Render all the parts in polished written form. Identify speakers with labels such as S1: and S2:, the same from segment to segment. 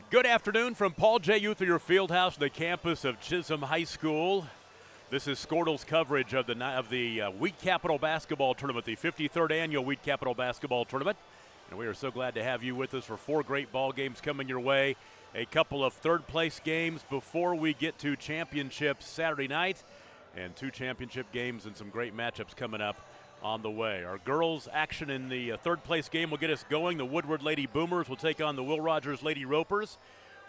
S1: Good afternoon from Paul J. Uther Fieldhouse, the campus of Chisholm High School. This is Squirtle's coverage of the Wheat Capital Basketball Tournament, the 53rd annual Wheat Capital Basketball Tournament. And we are so glad to have you with us for 4 great ball games coming your way. A couple of third-place games before we get to championships Saturday night, and 2 championship games and some great matchups coming up on the way. Our girls' action in the third-place game will get us going. The Woodward Lady Boomers will take on the Will Rogers Lady Ropers.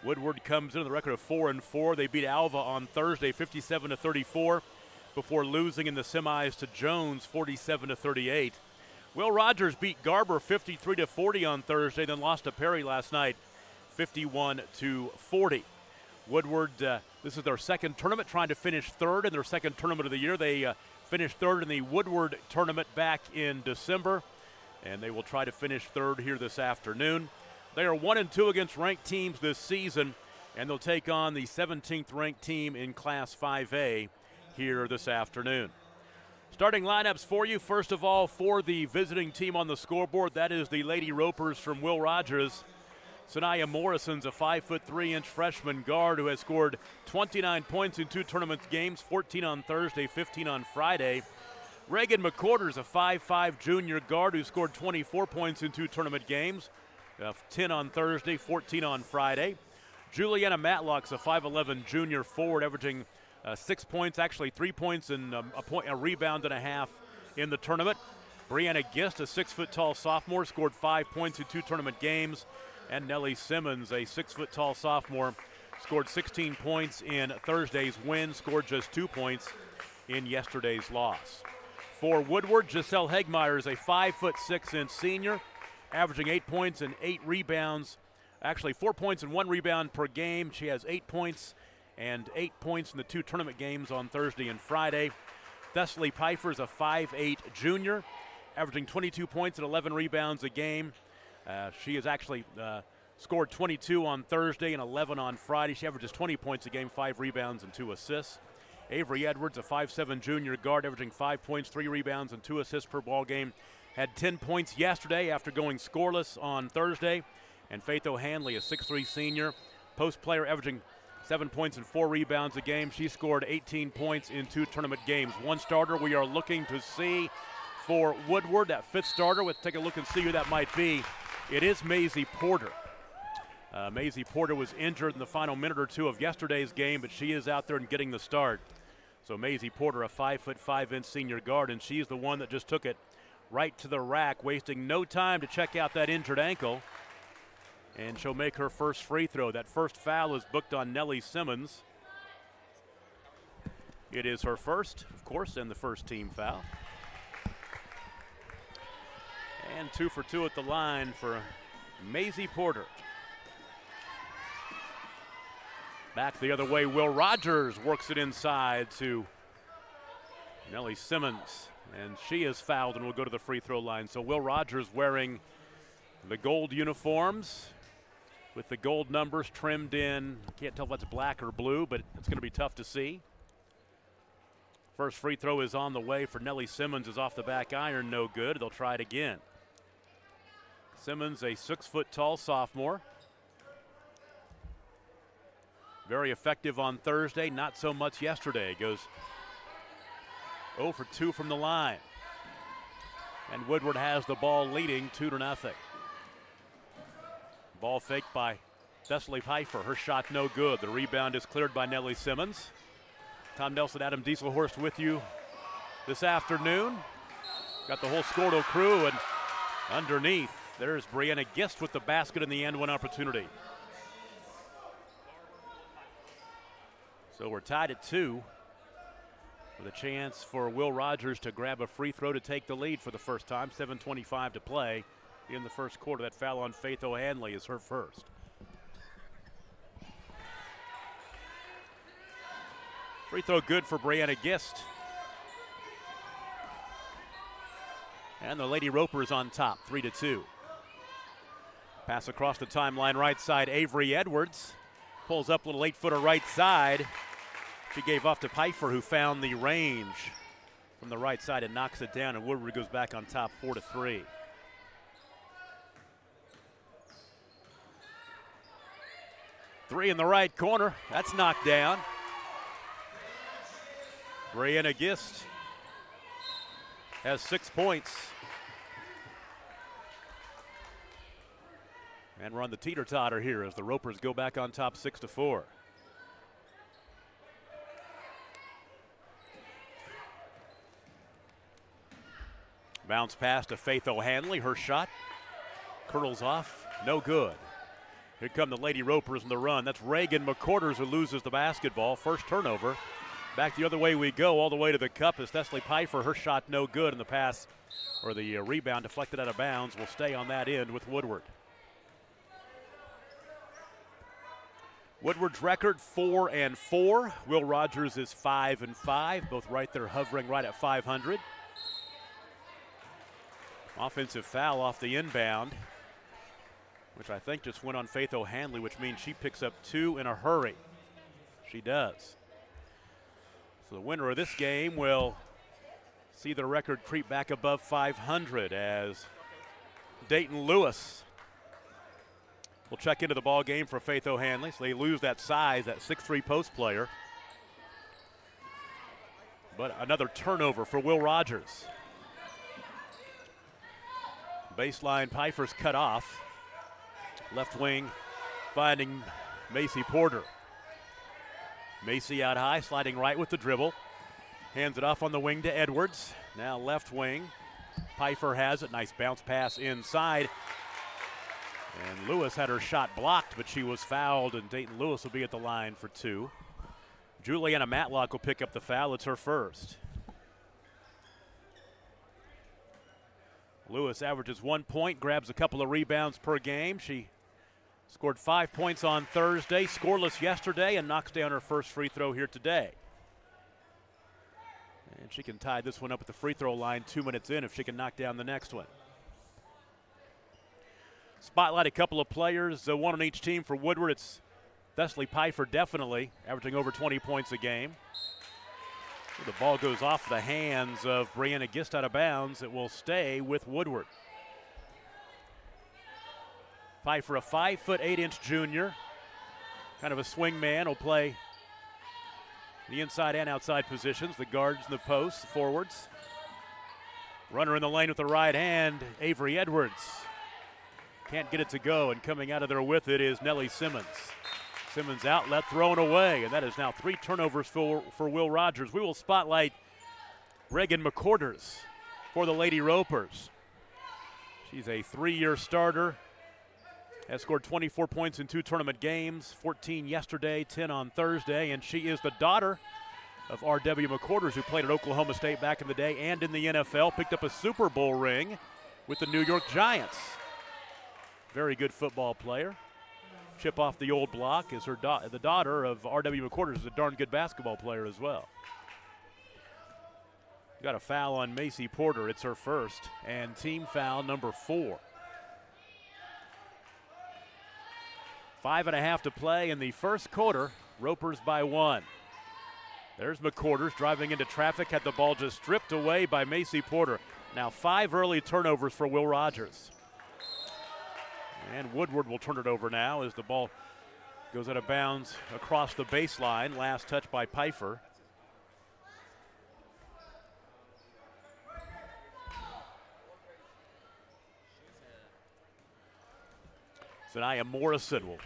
S1: Woodward comes in with a record of 4-4. They beat Alva on Thursday 57-34 before losing in the semis to Jones 47-38. Will Rogers beat Garber 53-40 on Thursday, then lost to Perry last night 51-40. Woodward, this is their second tournament, trying to finish third in their second tournament of the year. They finished third in the Woodward tournament back in December, and they will try to finish third here this afternoon. They are 1-2 against ranked teams this season, and they'll take on the 17th ranked team in Class 5A here this afternoon. Starting lineups for you, first of all, for the visiting team on the scoreboard, that is the Lady Ropers from Will Rogers. Sanaya Morrison's a 5'3" freshman guard who has scored 29 points in 2 tournament games, 14 on Thursday, 15 on Friday. Reagan McCorder's a 5'5" junior guard who scored 24 points in 2 tournament games, 10 on Thursday, 14 on Friday. Juliana Matlock's a 5'11" junior forward, averaging 6 points, actually 3 points and a rebound and a half in the tournament. Brianna Gist, a 6-foot-tall sophomore, scored 5 points in 2 tournament games. And Nellie Simmons, a 6-foot-tall sophomore, scored 16 points in Thursday's win, scored just 2 points in yesterday's loss. For Woodward, Giselle Hegmeyer is a 5'6" senior, averaging 8 points and 8 rebounds. Actually, 4 points and 1 rebound per game. She has 8 points and 8 points in the 2 tournament games on Thursday and Friday. Thessaly Pfeiffer is a 5'8" junior, averaging 22 points and 11 rebounds a game. She has actually scored 22 on Thursday and 11 on Friday. She averages 20 points a game, 5 rebounds and 2 assists. Avery Edwards, a 5'7" junior guard, averaging 5 points, 3 rebounds, and 2 assists per ball game. Had 10 points yesterday after going scoreless on Thursday. And Faith O'Hanley, a 6'3" senior, post player, averaging 7 points and 4 rebounds a game. She scored 18 points in 2 tournament games. One starter we are looking to see for Woodward, that 5th starter. Let's take a look and see who that might be. It is Maisie Porter. Maisie Porter was injured in the final minute or 2 of yesterday's game, but she is out there and getting the start. So Maisie Porter, a 5'5" senior guard, and she's the one that just took it right to the rack, wasting no time to check out that injured ankle. And she'll make her first free throw. That first foul is booked on Nellie Simmons. It is her first, of course, and the first team foul. And 2 for 2 at the line for Maisie Porter. Back the other way, Will Rogers works it inside to Nellie Simmons. And she is fouled and will go to the free throw line. So Will Rogers wearing the gold uniforms with the gold numbers trimmed in. Can't tell if that's black or blue, but it's going to be tough to see. First free throw is on the way for Nellie Simmons, is off the back iron, no good. They'll try it again. Simmons, a 6-foot-tall sophomore. Very effective on Thursday, not so much yesterday. Goes 0 for 2 from the line. And Woodward has the ball leading 2-0. Ball faked by Thessaly Pfeiffer. Her shot no good. The rebound is cleared by Nellie Simmons. Tom Nelson, Adam Dieselhorst with you this afternoon. Got the whole Squirtle crew, and underneath, there's Brianna Gist with the basket in the end one opportunity. So we're tied at 2 with a chance for Will Rogers to grab a free throw to take the lead for the first time. 7:25 to play in the first quarter. That foul on Faith O'Hanley is her first. Free throw good for Brianna Gist. And the Lady Ropers on top, 3-2. Pass across the timeline right side, Avery Edwards. Pulls up a little 8-footer right side. She gave off to Pfeiffer, who found the range from the right side and knocks it down, and Woodward goes back on top 4-3. Three in the right corner. That's knocked down. Brianna Gist has 6 points. And we're on the teeter-totter here as the Ropers go back on top 6-4. Bounce pass to Faith O'Hanley. Her shot curls off. No good. Here come the Lady Ropers in the run. That's Reagan McCorders who loses the basketball. First turnover. Back the other way we go, all the way to the cup is Thessaley Pfeiffer. Her shot no good, and the pass or the rebound deflected out of bounds will stay on that end with Woodward. Woodward's record 4-4. Will Rogers is 5-5, both right there hovering right at 500. Offensive foul off the inbound, which I think just went on Faith O'Hanley, which means she picks up 2 in a hurry. She does. So the winner of this game will see the record creep back above 500 as Dayton Lewis will check into the ball game for Faith O'Hanley. So they lose that size, that 6'3" post player. But another turnover for Will Rogers. Baseline, Pfeiffer's cut off. Left wing finding Macy Porter. Macy out high, sliding right with the dribble. Hands it off on the wing to Edwards. Now left wing. Pfeiffer has it. Nice bounce pass inside. And Lewis had her shot blocked, but she was fouled, and Dayton Lewis will be at the line for 2. Juliana Matlock will pick up the foul. It's her first. Lewis averages 1 point, grabs a couple of rebounds per game. She scored 5 points on Thursday, scoreless yesterday, and knocks down her first free throw here today. And she can tie this one up at the free throw line 2 minutes in if she can knock down the next one. Spotlight a couple of players, one on each team for Woodward. It's Thessaley Pfeiffer definitely, averaging over 20 points a game. The ball goes off the hands of Brianna Gist out of bounds. It will stay with Woodward. Pfeiffer, a 5'8" junior, kind of a swing man, will play the inside and outside positions, the guards and the posts, forwards. Runner in the lane with the right hand, Avery Edwards. Can't get it to go, and coming out of there with it is Nellie Simmons. Simmons outlet thrown away, and that is now 3 turnovers for Will Rogers. We will spotlight Reagan McCorders for the Lady Ropers. She's a 3-year starter, has scored 24 points in 2 tournament games, 14 yesterday, 10 on Thursday, and she is the daughter of R.W. McCorders, who played at Oklahoma State back in the day and in the NFL, picked up a Super Bowl ring with the New York Giants. Very good football player. Chip off the old block is her the daughter of R.W. McCorders, is a darn good basketball player as well. Got a foul on Macy Porter. It's her first, and team foul number 4. 5.5 to play in the first quarter. Ropers by 1. There's McCorders driving into traffic, had the ball just stripped away by Macy Porter. Now 5 early turnovers for Will Rogers. And Woodward will turn it over now as the ball goes out of bounds across the baseline. Last touch by Pfeiffer. Zanaya Morrison will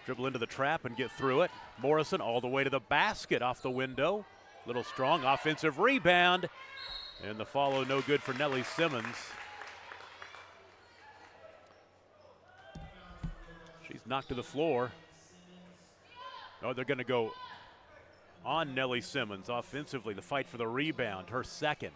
S1: dribble into the trap and get through it. Morrison all the way to the basket off the window. Little strong offensive rebound. And the follow no good for Nellie Simmons. She's knocked to the floor. Oh, they're going to go on Nellie Simmons offensively. The fight for the rebound, her second.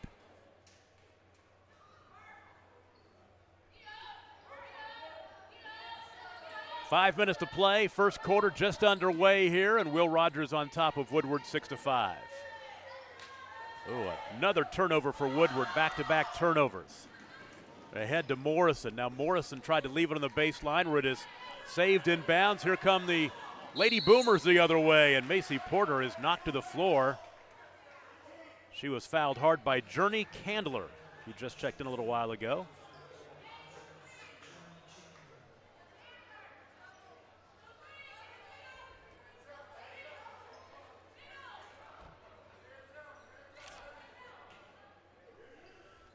S1: Five minutes to play. First quarter just underway here, and Will Rogers on top of Woodward 6-5. Oh, another turnover for Woodward. Back-to-back turnovers. Ahead to Morrison. Now Morrison tried to leave it on the baseline where it is saved in bounds. Here come the Lady Boomers the other way, and Macy Porter is knocked to the floor. She was fouled hard by Journey Candler, who just checked in a little while ago.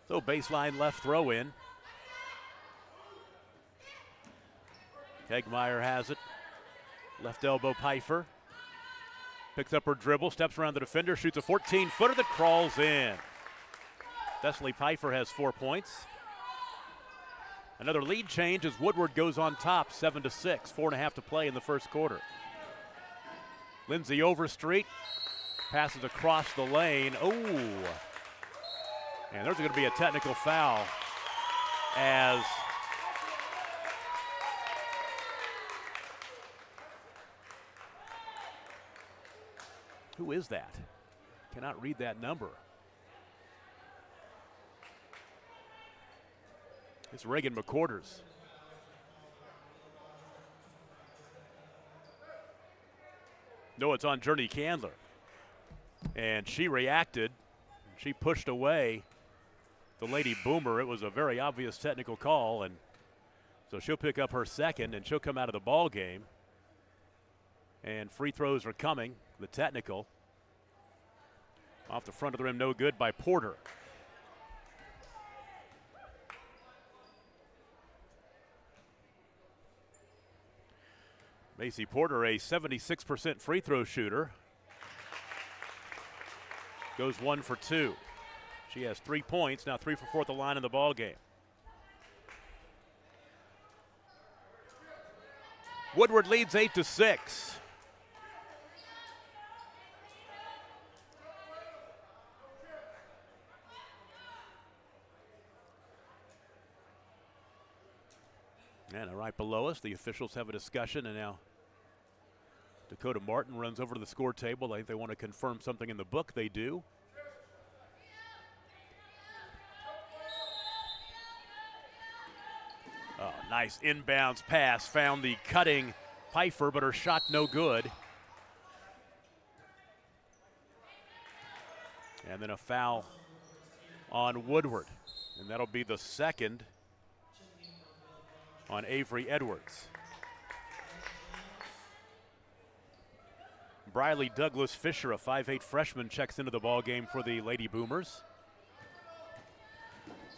S1: So baseline left throw in. Tegmeyer has it. Left elbow Pfeiffer. Picks up her dribble, steps around the defender, shoots a 14-footer that crawls in. Thessaly Pfeiffer has 4 points. Another lead change as Woodward goes on top, 7-6, 4.5 to play in the first quarter. Lindsay Overstreet passes across the lane. Oh, and there's going to be a technical foul as who is that? Cannot read that number. It's Reagan McQuarters. No, it's on Journey Candler. And she reacted. She pushed away the Lady Boomer. It was a very obvious technical call, and so she'll pick up her second, and she'll come out of the ball game. And free throws are coming. The technical. Off the front of the rim, no good by Porter. Macy Porter, a 76% free throw shooter. Goes 1 for 2. She has 3 points, now 3 for 4 at the line in the ball game. Woodward leads 8-6. And right below us, the officials have a discussion, and now Dakota Martin runs over to the score table. I think they want to confirm something in the book. They do. Oh, nice inbounds pass. Found the cutting Pfeiffer, but her shot no good. And then a foul on Woodward. And that'll be the second on Avery Edwards. Briley Douglas Fisher, a 5'8" freshman, checks into the ball game for the Lady Boomers.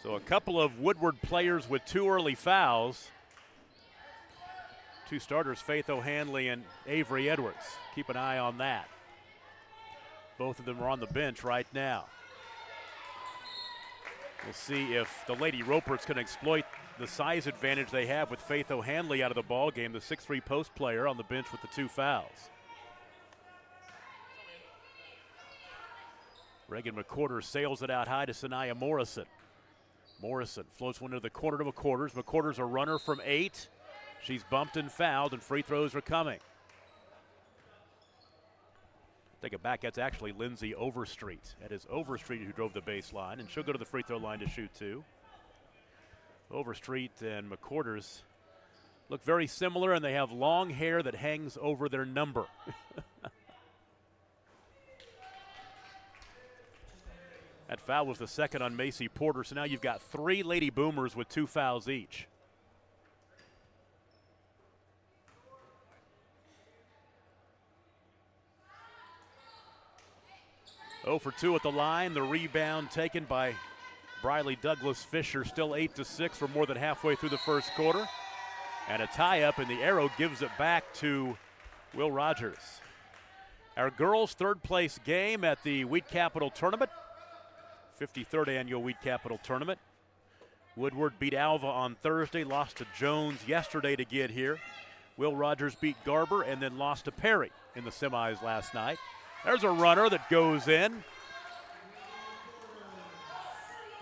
S1: So a couple of Woodward players with 2 early fouls. 2 starters, Faith O'Hanley and Avery Edwards. Keep an eye on that. Both of them are on the bench right now. We'll see if the Lady Ropers can exploit the size advantage they have with Faith O'Hanley out of the ball game, the 6'3" post player on the bench with the 2 fouls. Reagan McQuarters sails it out high to Sanaya Morrison. Morrison floats one into the corner to McQuarters. McQuarters a runner from 8. She's bumped and fouled, and free throws are coming. Take it back, that's actually Lindsay Overstreet. That is Overstreet who drove the baseline, and she'll go to the free throw line to shoot 2. Overstreet and McQuarters look very similar, and they have long hair that hangs over their number. That foul was the second on Macy Porter, so now you've got 3 Lady Boomers with 2 fouls each. Oh for 2 at the line. The rebound taken by Briley Douglas Fisher. Still 8-6. We're more than halfway through the first quarter. And a tie-up, and the arrow gives it back to Will Rogers. Our girls' third-place game at the Wheat Capital Tournament. 53rd annual Wheat Capital Tournament. Woodward beat Alva on Thursday, lost to Jones yesterday to get here. Will Rogers beat Garber and then lost to Perry in the semis last night. There's a runner that goes in.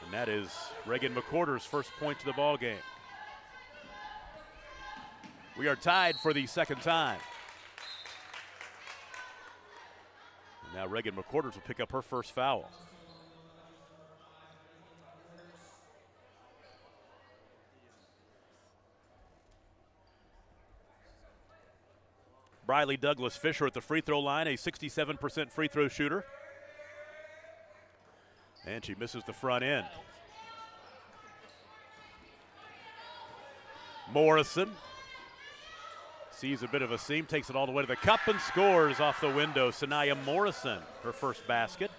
S1: And that is Reagan McQuarters' first point to the ball game. We are tied for the second time. And now Reagan McQuarters will pick up her first foul. Briley Douglas Fisher at the free throw line, a 67% free throw shooter. And she misses the front end. Morrison sees a bit of a seam, takes it all the way to the cup and scores off the window. Sanaya Morrison, her first basket.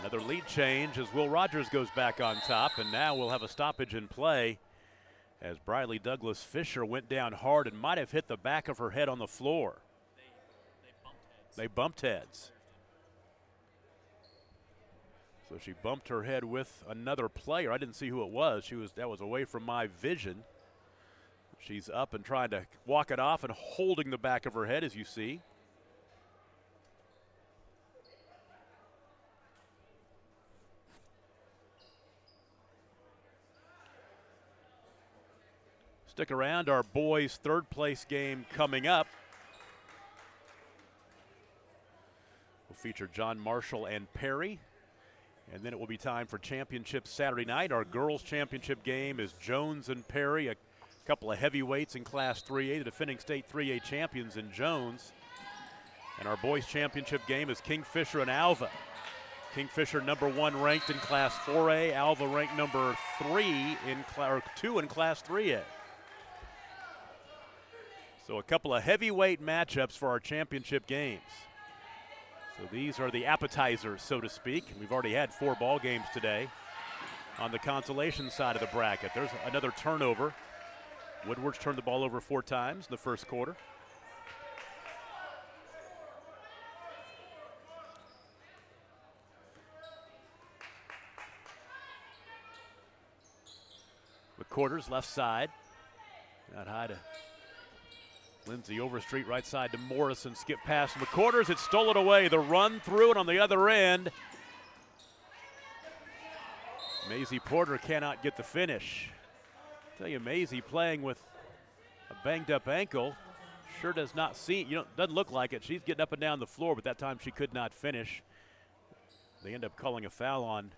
S1: Another lead change as Will Rogers goes back on top, and now we'll have a stoppage in play as Briley Douglas Fisher went down hard and might have hit the back of her head on the floor. They bumped heads. So she bumped her head with another player. I didn't see who it was. That was away from my vision. She's up and trying to walk it off and holding the back of her head, as you see. Stick around, our boys' third place game coming up. We'll feature John Marshall and Perry. And then it will be time for championship Saturday night. Our girls' championship game is Jones and Perry, a couple of heavyweights in Class 3A, the defending state 3A champions in Jones. And our boys' championship game is Kingfisher and Alva. Kingfisher #1 ranked in Class 4A, Alva ranked #2 in Class 3A. So a couple of heavyweight matchups for our championship games. So these are the appetizers, so to speak. We've already had 4 ball games today. On the consolation side of the bracket, there's another turnover. Woodward's turned the ball over 4 times in the first quarter. McQuarters left side. Got high to Lindsay Overstreet, right side to Morrison. Skip past McQuarters. It stole it away. The run through it on the other end. Maisie Porter cannot get the finish. I tell you, Maisie playing with a banged up ankle sure does not seem, doesn't look like it. She's getting up and down the floor, but that time she could not finish. They end up calling a foul on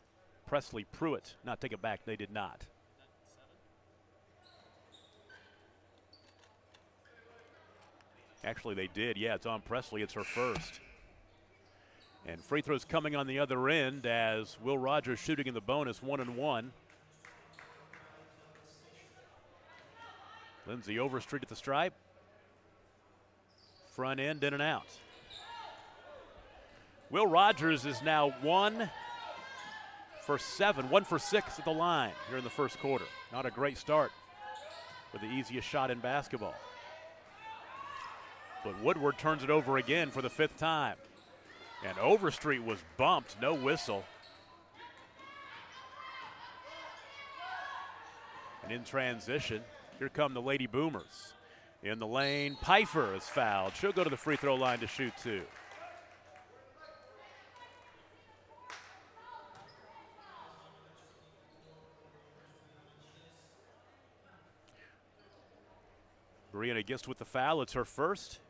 S1: Presley Pruitt. Not take it back, they did not. Actually, they did. Yeah, it's on Presley. It's her first. And free throws coming on the other end as Will Rogers shooting in the bonus, 1-1. Lindsay Overstreet at the stripe. Front end, in and out. Will Rogers is now 1 for 7, 1 for 6 at the line here in the first quarter. Not a great start for the easiest shot in basketball. But Woodward turns it over again for the 5th time. And Overstreet was bumped, no whistle. And in transition, here come the Lady Boomers. In the lane, Pfeiffer is fouled. She'll go to the free throw line to shoot 2. Brianna Gist with the foul. It's her first.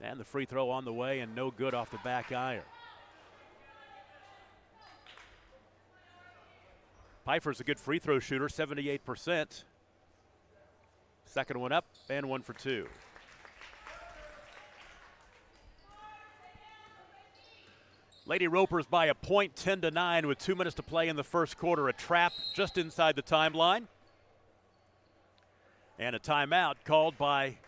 S1: And the free throw on the way and no good off the back iron. Pfeiffer's a good free throw shooter, 78%. Second one up and 1 for 2. Lady Ropers by a point, 10-9 with 2 minutes to play in the first quarter. A trap just inside the timeline. And a timeout called by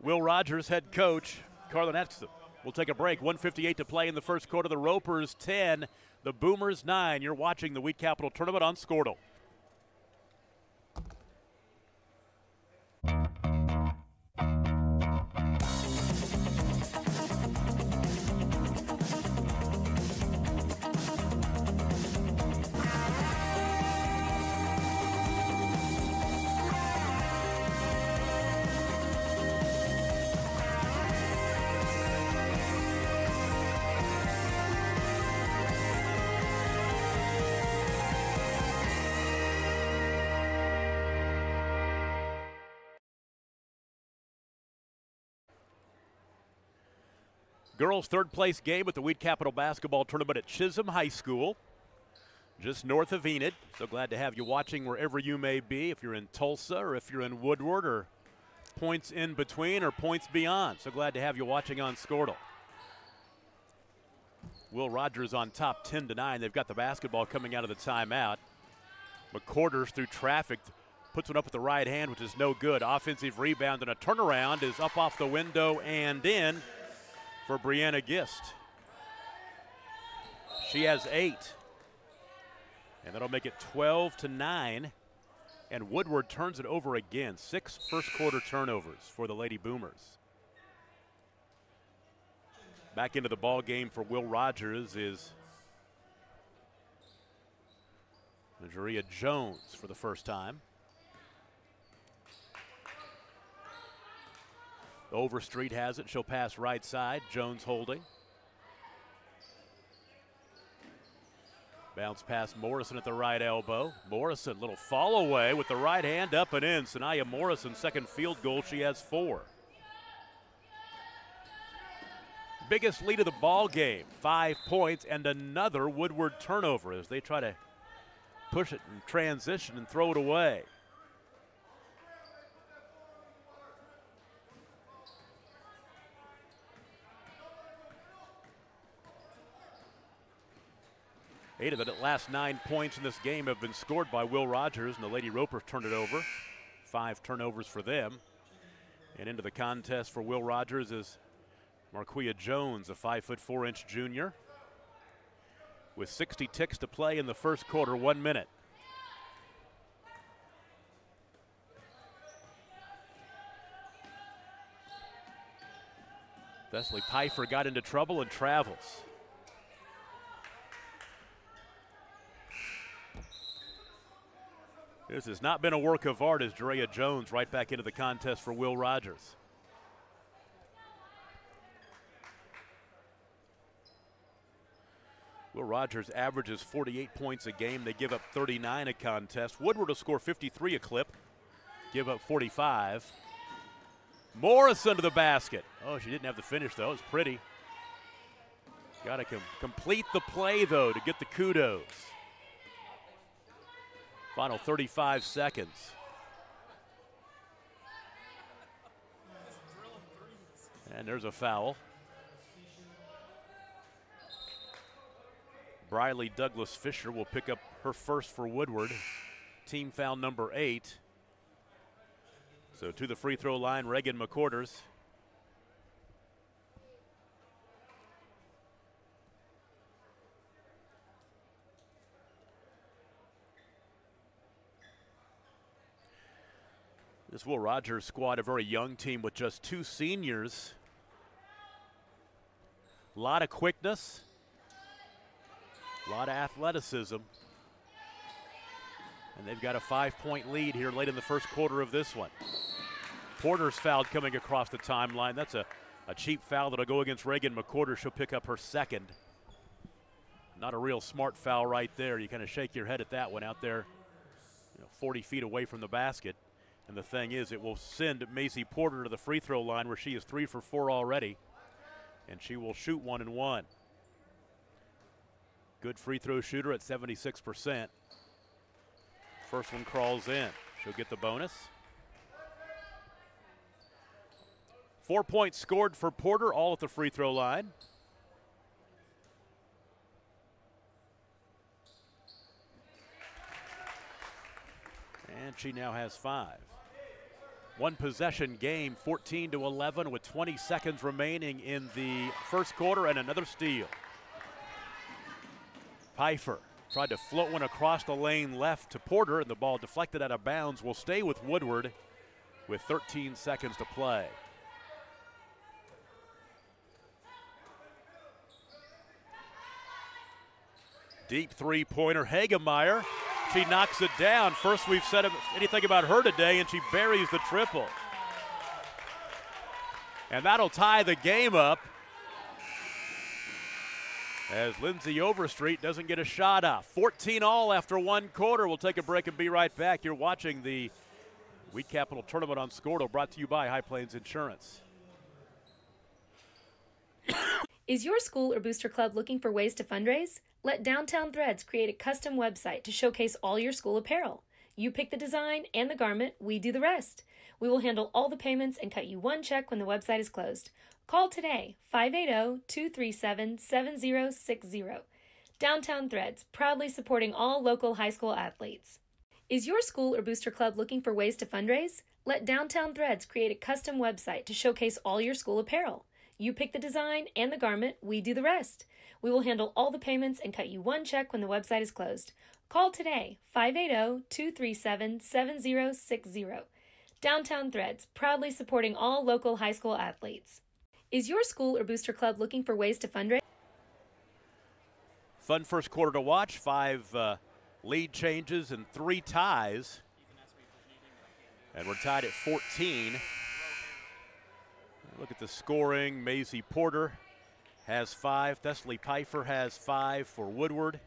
S1: Will Rogers, head coach, Carlin Exum. We'll take a break. 1:58 to play in the first quarter. The Ropers 10, the Boomers 9. You're watching the Wheat Capital Tournament on Scortal. Girls' third place game at the Wheat Capital Basketball Tournament at Chisholm High School, just north of Enid. So glad to have you watching wherever you may be, if you're in Tulsa or if you're in Woodward or points in between or points beyond. So glad to have you watching on Scortal. Will Rogers on top 10-9. They've got the basketball coming out of the timeout. McQuarters through traffic puts one up with the right hand, which is no good. Offensive rebound and a turnaround is up off the window and in. for Brianna Gist. She has 8. And that'll make it 12-9. And Woodward turns it over again. 6 first-quarter turnovers for the Lady Boomers. Back into the ball game for Will Rogers is Majoria Jones for the first time. Overstreet has it. She'll pass right side. Jones holding. Bounce past Morrison at the right elbow. Morrison, little fall away with the right hand up and in. Sanaya Morrison, second field goal. She has 4. Biggest lead of the ball game, 5 points, and another Woodward turnover as they try to push it in transition and throw it away. Eight of the last 9 points in this game have been scored by Will Rogers, and the Lady Ropers turned it over. 5 turnovers for them. And into the contest for Will Rogers is Marquia Jones, a 5'4" junior, with 60 ticks to play in the first quarter, 1 minute. Thessaly Pfeiffer got into trouble and travels. This has not been a work of art as Drea Jones right back into the contest for Will Rogers. Will Rogers averages 48 points a game. They give up 39 a contest. Woodward will score 53 a clip, give up 45. Morrison to the basket. Oh, she didn't have the finish, though. It was pretty. Got to complete the play, though, to get the kudos. Final 35 seconds. And there's a foul. Briley Douglas Fisher will pick up her first for Woodward. Team foul number 8. So to the free throw line, Reagan McCorders. This Will Rogers squad, a very young team with just 2 seniors. A lot of quickness, a lot of athleticism. And they've got a 5-point lead here late in the first quarter of this one. Porter's fouled coming across the timeline. That's a cheap foul that'll go against Reagan McCorders. She'll pick up her second. Not a real smart foul right there. You kind of shake your head at that one out there, 40 feet away from the basket. And the thing is, it will send Macy Porter to the free throw line where she is 3 for 4 already. And she will shoot 1 and 1. Good free throw shooter at 76%. First one crawls in. She'll get the bonus. 4 points scored for Porter, all at the free throw line. And she now has 5. One possession game, 14-11 with 20 seconds remaining in the first quarter, and another steal. Pfeiffer tried to float one across the lane left to Porter, and the ball deflected out of bounds. Will stay with Woodward with 13 seconds to play. Deep three-pointer, Hagemeyer. She knocks it down. First we've said anything about her today, and she buries the triple. And that'll tie the game up as Lindsay Overstreet doesn't get a shot off. 14 all after 1 quarter. We'll take a break and be right back. You're watching the Weed Capital Tournament on Scordo, brought to you by High Plains Insurance.
S2: Is your school or booster club looking for ways to fundraise? Let Downtown Threads create a custom website to showcase all your school apparel. You pick the design and the garment, we do the rest. We will handle all the payments and cut you 1 check when the website is closed. Call today, 580-237-7060. Downtown Threads, proudly supporting all local high school athletes. Is your school or booster club looking for ways to fundraise? Let Downtown Threads create a custom website to showcase all your school apparel. You pick the design and the garment, we do the rest. We will handle all the payments and cut you one check when the website is closed. Call today, 580-237-7060. Downtown Threads, proudly supporting all local high school athletes. Is your school or booster club looking for ways to fundraise?
S1: Fun first quarter to watch. 5 lead changes and 3 ties. And we're tied at 14. Look at the scoring. Maisie Porter has 5. Thessaly Pfeiffer has 5 for Woodward.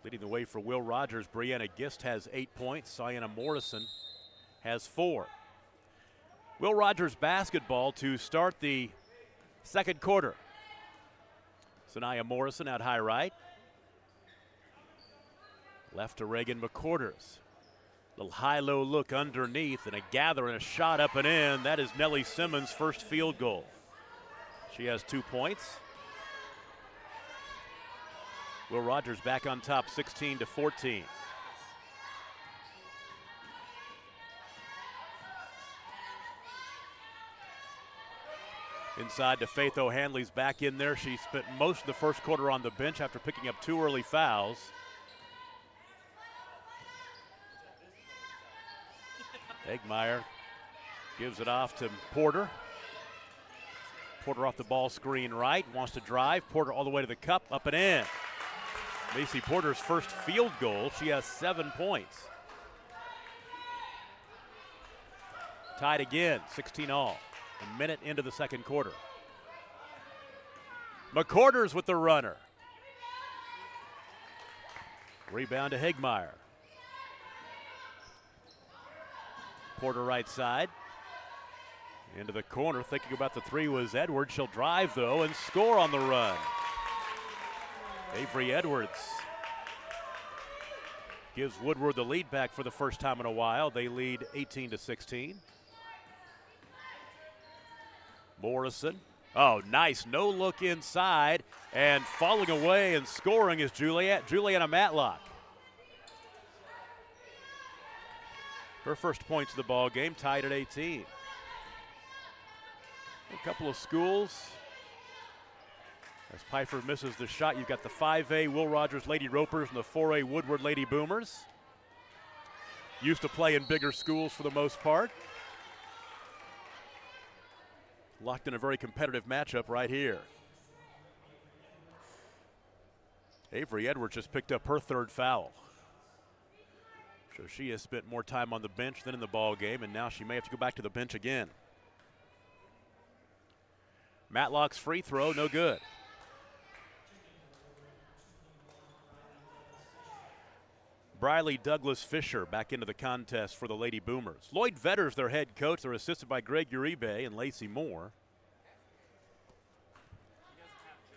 S1: Leading the way for Will Rogers, Brianna Gist has 8 points. Sienna Morrison has 4. Will Rogers basketball to start the second quarter. Sanaya Morrison out high right. Left to Reagan McQuarters. Little high-low look underneath and a gather and a shot up and in. That is Nellie Simmons' first field goal. She has 2 points. Will Rogers back on top, 16-14. Inside to Faith O'Hanley's back in there. She spent most of the first quarter on the bench after picking up 2 early fouls. Egmeyer gives it off to Porter. Porter off the ball screen right, wants to drive. Porter all the way to the cup, up and in. Macy Porter's first field goal. She has 7 points. Tied again, 16 all. A minute into the second quarter. McQuarters with the runner. Rebound to Hegmeyer. Porter right side. Into the corner, thinking about the 3 was Edwards. She'll drive though and score on the run. Avery Edwards gives Woodward the lead back for the first time in a while. They lead 18-16. Morrison. Oh, nice. No look inside. And falling away and scoring is Juliana Matlock. Her first points of the ball game, tied at 18. A couple of schools. As Pfeiffer misses the shot, you've got the 5A Will Rogers Lady Ropers and the 4A Woodward Lady Boomers. Used to play in bigger schools for the most part. Locked in a very competitive matchup right here. Avery Edwards just picked up her 3rd foul. So she has spent more time on the bench than in the ball game, and now she may have to go back to the bench again. Matlock's free throw, no good. Briley Douglas Fisher back into the contest for the Lady Boomers. Lloyd Vetter's their head coach. They're assisted by Greg Uribe and Lacey Moore.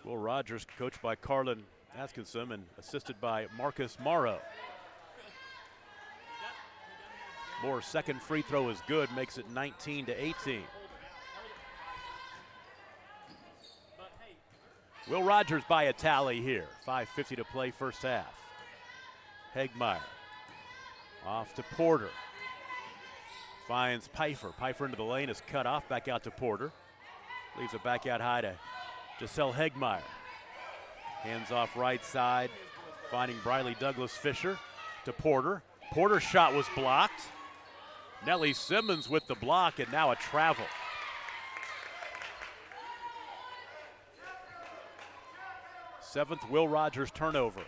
S1: Will Rogers coached by Carlin Atkinson and assisted by Marcus Morrow. Moore's second free throw is good, makes it 19-18. Will Rogers by a tally here. 5:50 to play first half. Hegmeyer off to Porter. Finds Pfeiffer. Pfeiffer into the lane is cut off. Back out to Porter. Leaves it back out high to Giselle Hegmeyer. Hands off right side. Finding Briley Douglas Fisher to Porter. Porter's shot was blocked. Nellie Simmons with the block and now a travel. Seventh Will Rogers turnover.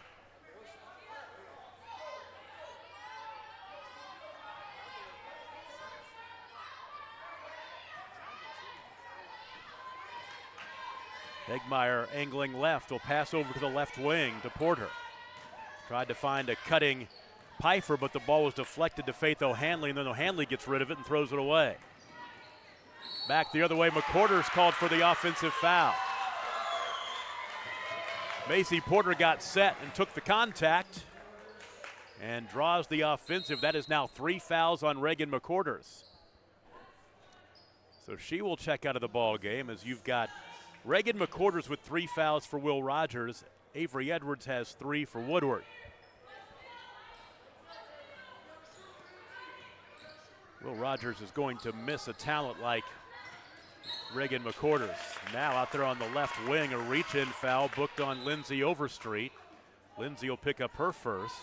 S1: Hegmeyer angling left, will pass over to the left wing to Porter. Tried to find a cutting Pfeiffer, but the ball was deflected to Faith O'Hanley, and then O'Hanley gets rid of it and throws it away. Back the other way, McQuarters called for the offensive foul. Macy Porter got set and took the contact and draws the offensive. That is now 3 fouls on Reagan McQuarters. So she will check out of the ball game as you've got Reagan McQuarters with 3 fouls for Will Rogers. Avery Edwards has 3 for Woodward. Will Rogers is going to miss a talent like Reagan McCorders. Now out there on the left wing, a reach-in foul booked on Lindsay Overstreet. Lindsay will pick up her first.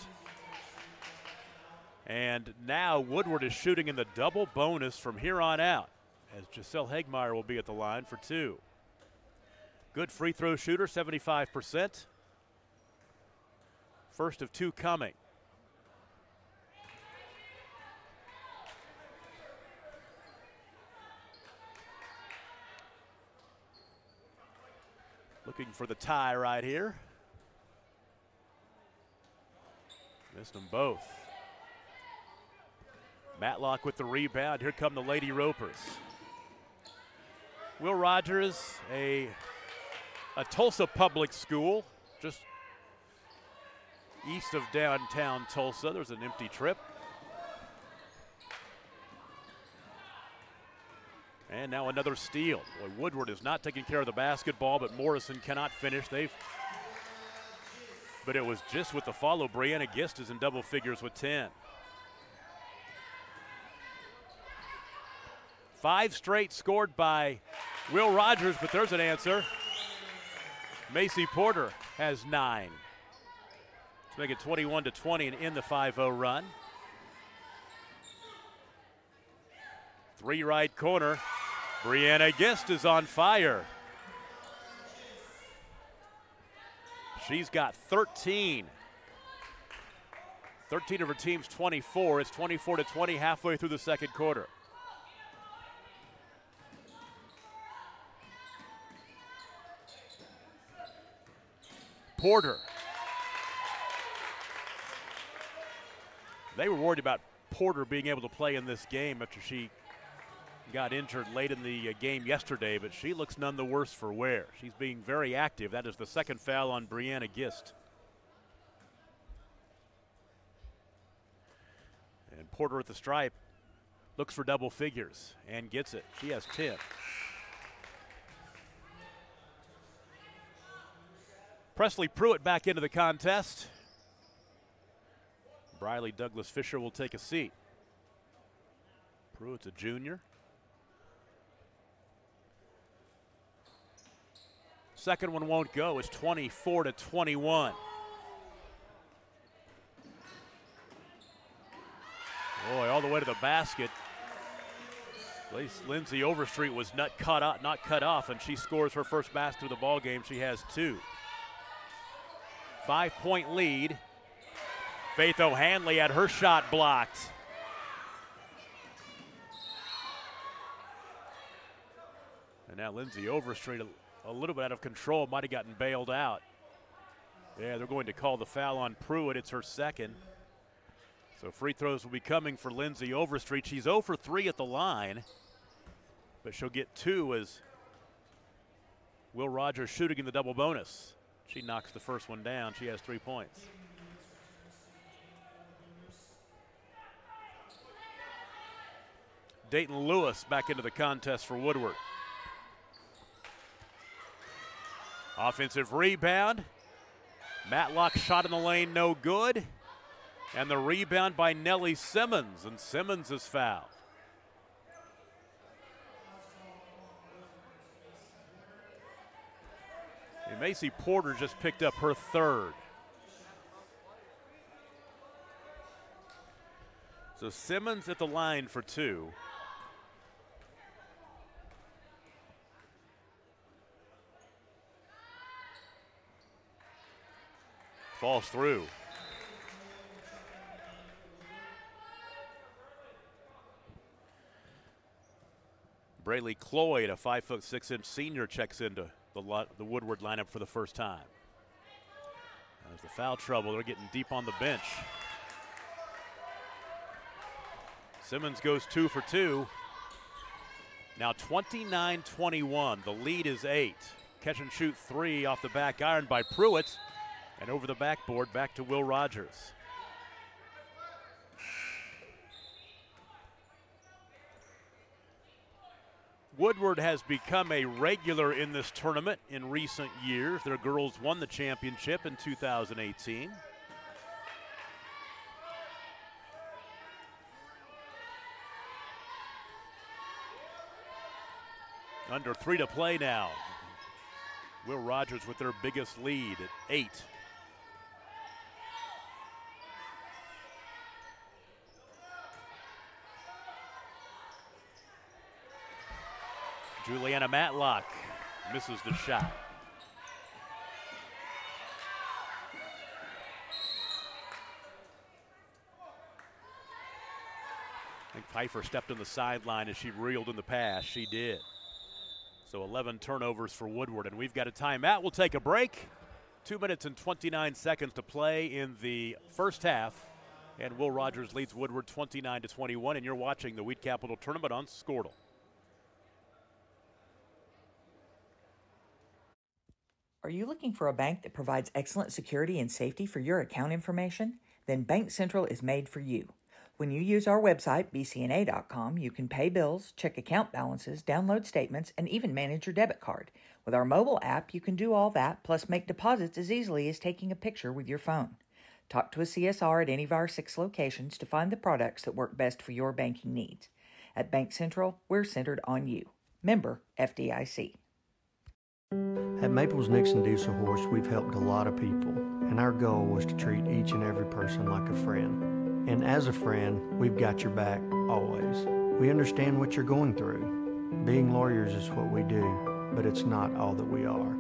S1: And now Woodward is shooting in the double bonus from here on out, as Giselle Hegmeyer will be at the line for two. Good free throw shooter, 75%. First of two coming. Looking for the tie right here. Missed them both. Matlock with the rebound. Here come the Lady Ropers. Will Rogers, a Tulsa public school, just east of downtown Tulsa. There's an empty trip. And now another steal. Boy, Woodward is not taking care of the basketball, but Morrison cannot finish. But it was just with the follow. Brianna Gist is in double figures with 10. 5 straight scored by Will Rogers, but there's an answer. Macy Porter has 9. Let's make it 21-20 and in the 5-0 run. 3 right corner. Brianna Gist is on fire. She's got 13. 13 of her team's 24. It's 24-20 halfway through the second quarter. Porter. They were worried about Porter being able to play in this game after she got injured late in the game yesterday, but she looks none the worse for wear. She's being very active. That is the second foul on Brianna Gist. And Porter at the stripe looks for double figures and gets it. She has 10. Presley Pruitt back into the contest. Briley Douglas Fisher will take a seat. Pruitt's a junior. Second one won't go. It's 24-21. Boy, all the way to the basket. At least Lindsay Overstreet was not cut off, and she scores her first basket of the ball game. She has 2. 5-point lead. Faith O'Hanley had her shot blocked. And now Lindsay Overstreet a little bit out of control, might have gotten bailed out. Yeah, they're going to call the foul on Pruitt. It's her second. So free throws will be coming for Lindsay Overstreet. She's 0 for 3 at the line, but she'll get 2 as Will Rogers shooting in the double bonus. She knocks the first one down. She has 3 points. Dayton Lewis back into the contest for Woodward. Offensive rebound. Matlock shot in the lane, no good. And the rebound by Nellie Simmons, and Simmons is fouled. And Macy Porter just picked up her 3rd. So Simmons at the line for 2. Falls through. Braylee Cloyd, a 5'6" senior, checks into the Woodward lineup for the first time. There's the foul trouble. They're getting deep on the bench. Simmons goes 2 for 2. Now 29-21. The lead is 8. Catch and shoot 3 off the back iron by Pruitt. And over the backboard, back to Will Rogers. Woodward has become a regular in this tournament in recent years. Their girls won the championship in 2018. Under 3 to play now. Will Rogers with their biggest lead at 8. Juliana Matlock misses the shot. I think Pfeiffer stepped on the sideline as she reeled in the pass. She did. So 11 turnovers for Woodward, and we've got a timeout. We'll take a break. 2 minutes and 29 seconds to play in the first half, and Will Rogers leads Woodward 29-21, and you're watching the Wheat Capital Tournament on Squirtle.
S3: Are you looking for a bank that provides excellent security and safety for your account information? Then Bank Central is made for you. When you use our website, bcna.com, you can pay bills, check account balances, download statements, and even manage your debit card. With our mobile app, you can do all that, plus make deposits as easily as taking a picture with your phone. Talk to a CSR at any of our 6 locations to find the products that work best for your banking needs. At Bank Central, we're centered on you. Member FDIC.
S4: At Maples Nixon Diesel Horse, we've helped a lot of people, and our goal was to treat each and every person like a friend. And as a friend, we've got your back, always. We understand what you're going through. Being lawyers is what we do, but it's not all that we are.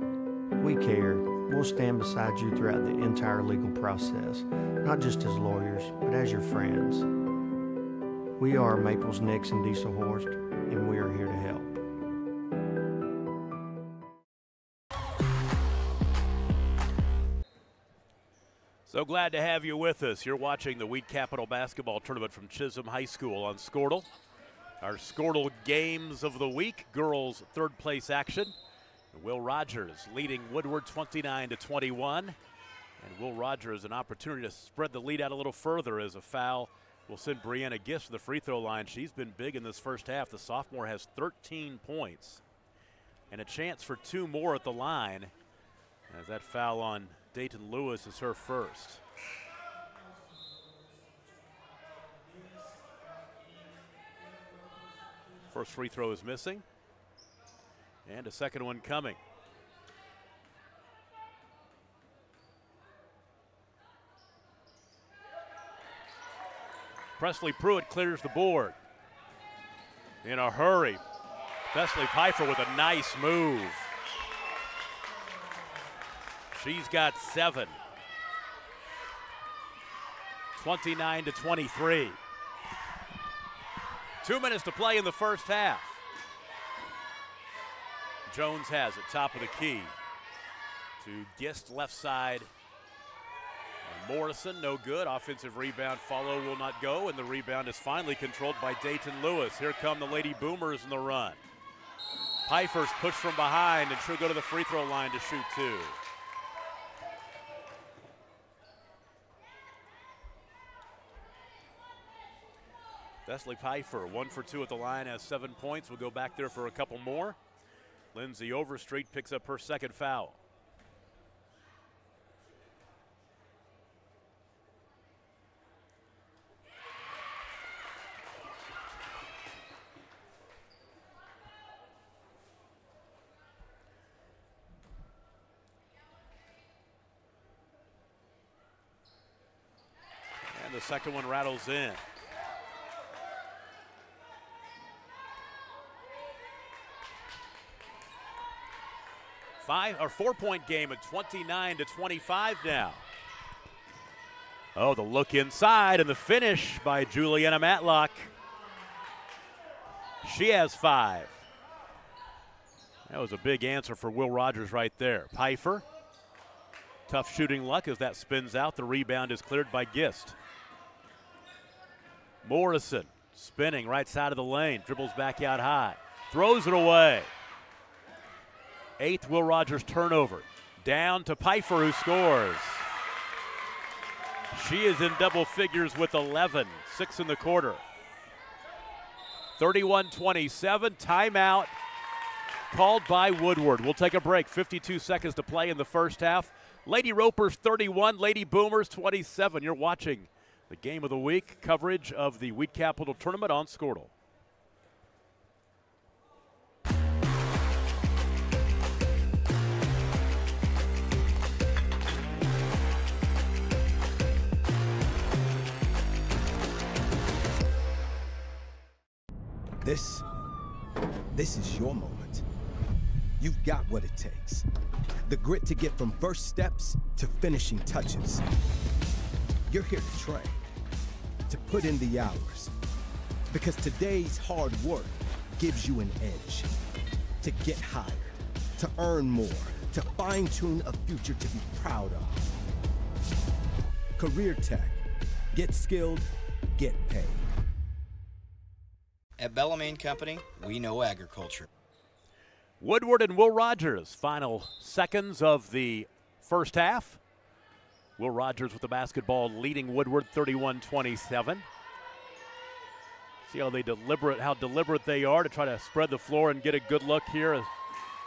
S4: We care. We'll stand beside you throughout the entire legal process, not just as lawyers, but as your friends. We are Maples Nixon Diesel Horse, and we are here to help.
S1: So glad to have you with us. You're watching the Wheat Capital Basketball Tournament from Chisholm High School on Squirtle. Our Squirtle games of the week, girls third place action. Will Rogers leading Woodward 29-21. And Will Rogers an opportunity to spread the lead out a little further as a foul will send Brianna Gist to the free throw line. She's been big in this first half. The sophomore has 13 points and a chance for 2 more at the line as that foul on Dayton Lewis is her first. First free throw is missing. And a second one coming. Presley Pruitt clears the board. In a hurry. Presley Pfeiffer with a nice move. She's got 7. 29-23. 2 minutes to play in the first half. Jones has it, top of the key. To Gist, left side. And Morrison, no good. Offensive rebound, follow will not go, and the rebound is finally controlled by Dayton Lewis. Here come the Lady Boomers in the run. Pfeiffer's pushed from behind, and she'll go to the free throw line to shoot 2. Presley Pfeiffer, 1 for 2 at the line, has 7 points. We'll go back there for a couple more. Lindsay Overstreet picks up her second foul. And the second one rattles in. 4-point game at 29-25 now. Oh, the look inside and the finish by Juliana Matlock. She has 5. That was a big answer for Will Rogers right there. Pfeiffer, tough shooting luck as that spins out. The rebound is cleared by Gist. Morrison spinning right side of the lane, dribbles back out high, throws it away. 8th Will Rogers turnover. Down to Pfeiffer, who scores. She is in double figures with 11, 6 in the quarter. 31-27, timeout called by Woodward. We'll take a break, 52 seconds to play in the first half. Lady Ropers 31, Lady Boomers 27. You're watching the game of the week, coverage of the Wheat Capital Tournament on Squirtle.
S5: This is your moment. You've got what it takes. The grit to get from first steps to finishing touches. You're here to train, to put in the hours. Because today's hard work gives you an edge. To get hired, to earn more, to fine-tune a future to be proud of. Career Tech. Get skilled, get paid.
S6: At Bellamy & Company, we know agriculture.
S1: Woodward and Will Rogers, final seconds of the first half. Will Rogers with the basketball leading Woodward 31-27. See how deliberate they are to try to spread the floor and get a good look here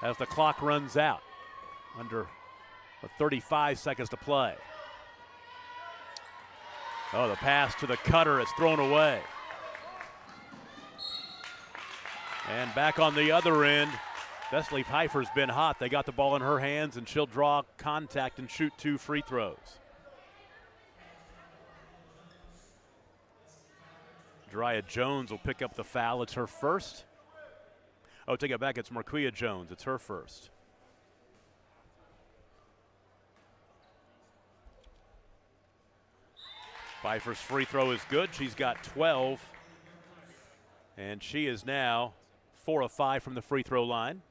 S1: as the clock runs out. Under 35 seconds to play. Oh, the pass to the cutter is thrown away. And back on the other end, Vesely Pfeiffer's been hot. They got the ball in her hands, and she'll draw contact and shoot 2 free throws. Jariah Jones will pick up the foul. It's her first. Oh, take it back. It's Marquia Jones. It's her first. Pfeiffer's free throw is good. She's got 12. And she is now 4 of 5 from the free throw line.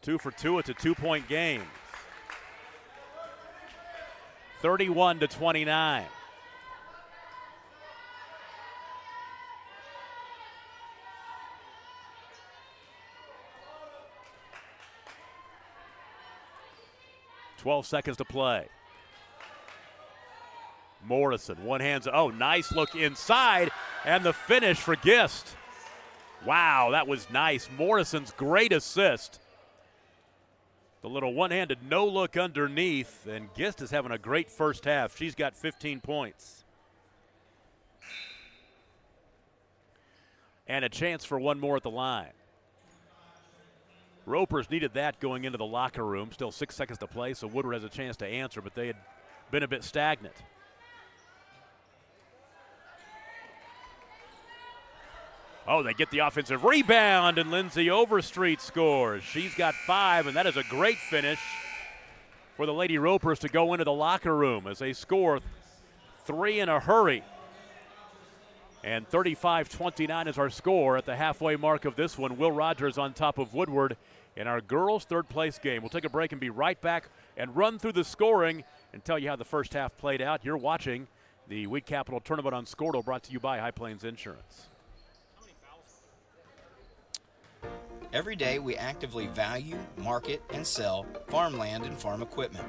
S1: 2 for 2. It's a 2-point game. 31-29. Twelve seconds to play. Morrison, one hand's, oh, nice look inside, and the finish for Gist. Wow, that was nice. Morrison's great assist. The little one-handed no-look underneath, and Gist is having a great first half. She's got 15 points. And a chance for one more at the line. Ropers needed that going into the locker room. Still 6 seconds to play, so Woodward has a chance to answer, but they had been a bit stagnant. Oh, they get the offensive rebound, and Lindsay Overstreet scores. She's got 5, and that is a great finish for the Lady Ropers to go into the locker room as they score 3 in a hurry. And 35-29 is our score at the halfway mark of this one. Will Rogers on top of Woodward in our girls' third-place game. We'll take a break and be right back and run through the scoring and tell you how the first half played out. You're watching the Weed Capital Tournament on Scordo, brought to you by High Plains Insurance.
S6: Every day we actively value, market, and sell farmland and farm equipment.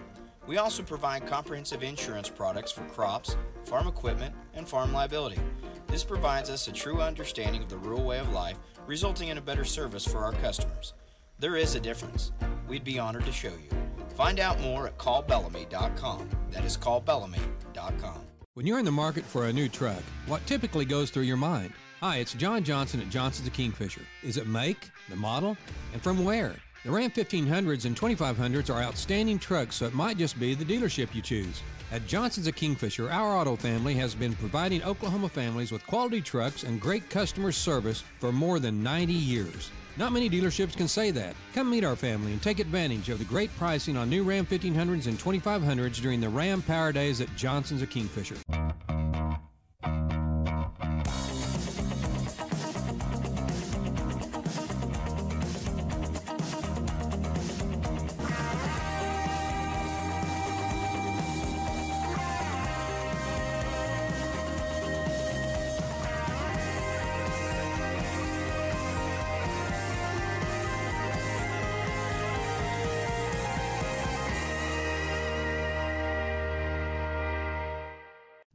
S6: We also provide comprehensive insurance products for crops, farm equipment, and farm liability. This provides us a true understanding of the rural way of life, resulting in a better service for our customers. There is a difference. We'd be honored to show you. Find out more at callbellamy.com. That is callbellamy.com.
S7: When you're in the market for a new truck, what typically goes through your mind? Hi, it's John Johnson at Johnson's of Kingfisher. Is it make, the model, and from where? The Ram 1500s and 2500s are outstanding trucks, so it might just be the dealership you choose. At Johnson's of Kingfisher, our auto family has been providing Oklahoma families with quality trucks and great customer service for more than 90 years. Not many dealerships can say that. Come meet our family and take advantage of the great pricing on new Ram 1500s and 2500s during the Ram Power Days at Johnson's of Kingfisher.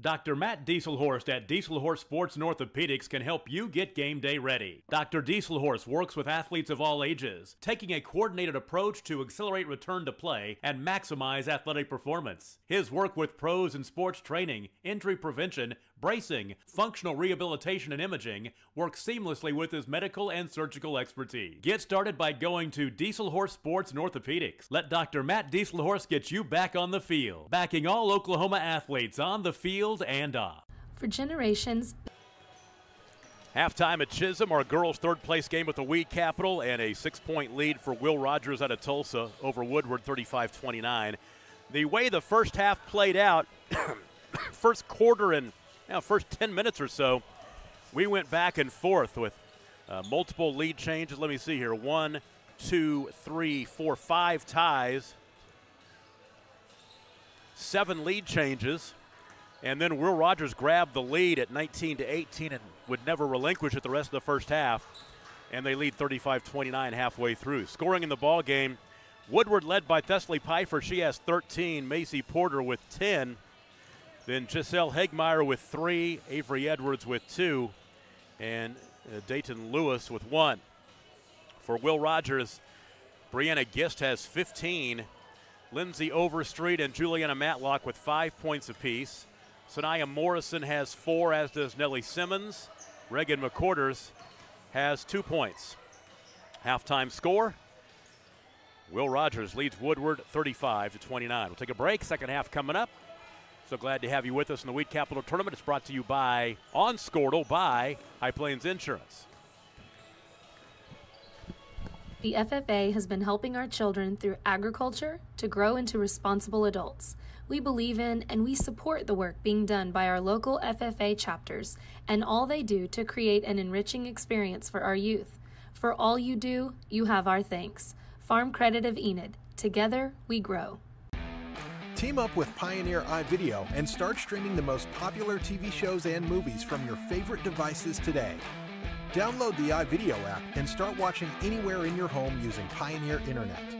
S1: Dr. Matt Dieselhorst at Dieselhorst Sports and Orthopedics can help you get game day ready. Dr. Dieselhorst works with athletes of all ages, taking a coordinated approach to accelerate return to play and maximize athletic performance. His work with pros in sports training, injury prevention, bracing, functional rehabilitation, and imaging works seamlessly with his medical and surgical expertise. Get started by going to Dieselhorst Sports and Orthopedics. Let Dr. Matt Dieselhorst get you back on the field, backing all Oklahoma athletes on the field and off.
S2: For generations.
S1: Halftime at Chisholm, our girls' third-place game with the Weed Capital, and a 6-point lead for Will Rogers out of Tulsa over Woodward, 35-29. The way the first half played out, first quarter and first 10 minutes or so, we went back and forth with multiple lead changes. Let me see here. 1, 2, 3, 4, 5 ties, 7 lead changes. And then Will Rogers grabbed the lead at 19-18 and would never relinquish it the rest of the first half. And they lead 35-29 halfway through. Scoring in the ball game, Woodward led by Thessaly Pfeiffer. She has 13. Macy Porter with 10. Then Giselle Hegmeyer with 3. Avery Edwards with 2. And Dayton Lewis with 1. For Will Rogers, Brianna Gist has 15. Lindsay Overstreet and Juliana Matlock with 5 points apiece. Sanaya Morrison has 4, as does Nellie Simmons. Reagan McCorders has 2 points. Halftime score, Will Rogers leads Woodward 35-29. We'll take a break. Second half coming up. So glad to have you with us in the Weed Capital Tournament. It's brought to you by, on Squirtle, by High Plains Insurance.
S2: The FFA has been helping our children through agriculture to grow into responsible adults. We believe in and we support the work being done by our local FFA chapters and all they do to create an enriching experience for our youth. For all you do, you have our thanks. Farm Credit of Enid. Together, we grow.
S8: Team up with Pioneer iVideo and start streaming the most popular TV shows and movies from your favorite devices today. Download the iVideo app and start watching anywhere in your home using Pioneer Internet.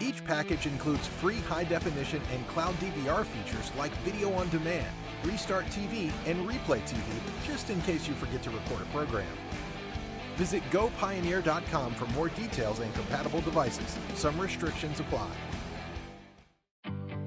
S8: Each package includes free high-definition and cloud DVR features like Video on Demand, Restart TV, and Replay TV, just in case you forget to record a program. Visit GoPioneer.com for more details and compatible devices. Some restrictions apply.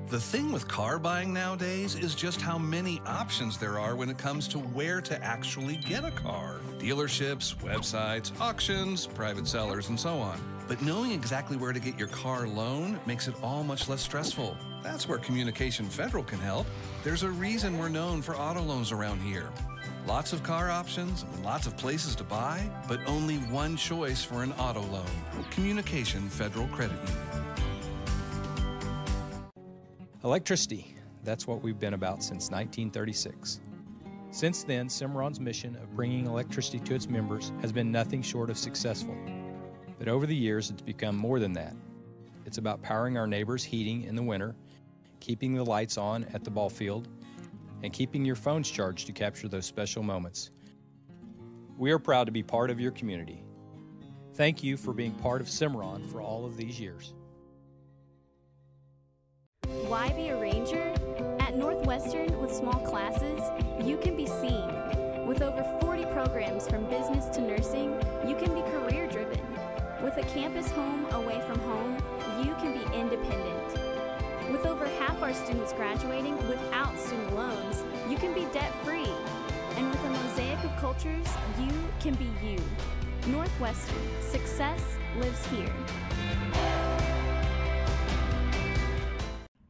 S9: The thing with car buying nowadays is just how many options there are when it comes to where to actually get a car. Dealerships, websites, auctions, private sellers, and so on. But knowing exactly where to get your car loan makes it all much less stressful. That's where Communication Federal can help. There's a reason we're known for auto loans around here. Lots of car options, lots of places to buy, but only one choice for an auto loan. Communication Federal Credit Union.
S10: Electricity, that's what we've been about since 1936. Since then, Cimarron's mission of bringing electricity to its members has been nothing short of successful. But over the years, it's become more than that. It's about powering our neighbors' heating in the winter, keeping the lights on at the ball field, and keeping your phones charged to capture those special moments. We are proud to be part of your community. Thank you for being part of Cimarron for all of these years.
S11: Why be a ranger? At Northwestern, with small classes, you can be seen. With over 40 programs from business to nursing, you can be career-driven. With a campus home away from home, you can be independent. With over half our students graduating without student loans, you can be debt-free. And with a mosaic of cultures, you can be you. Northwestern, success lives here.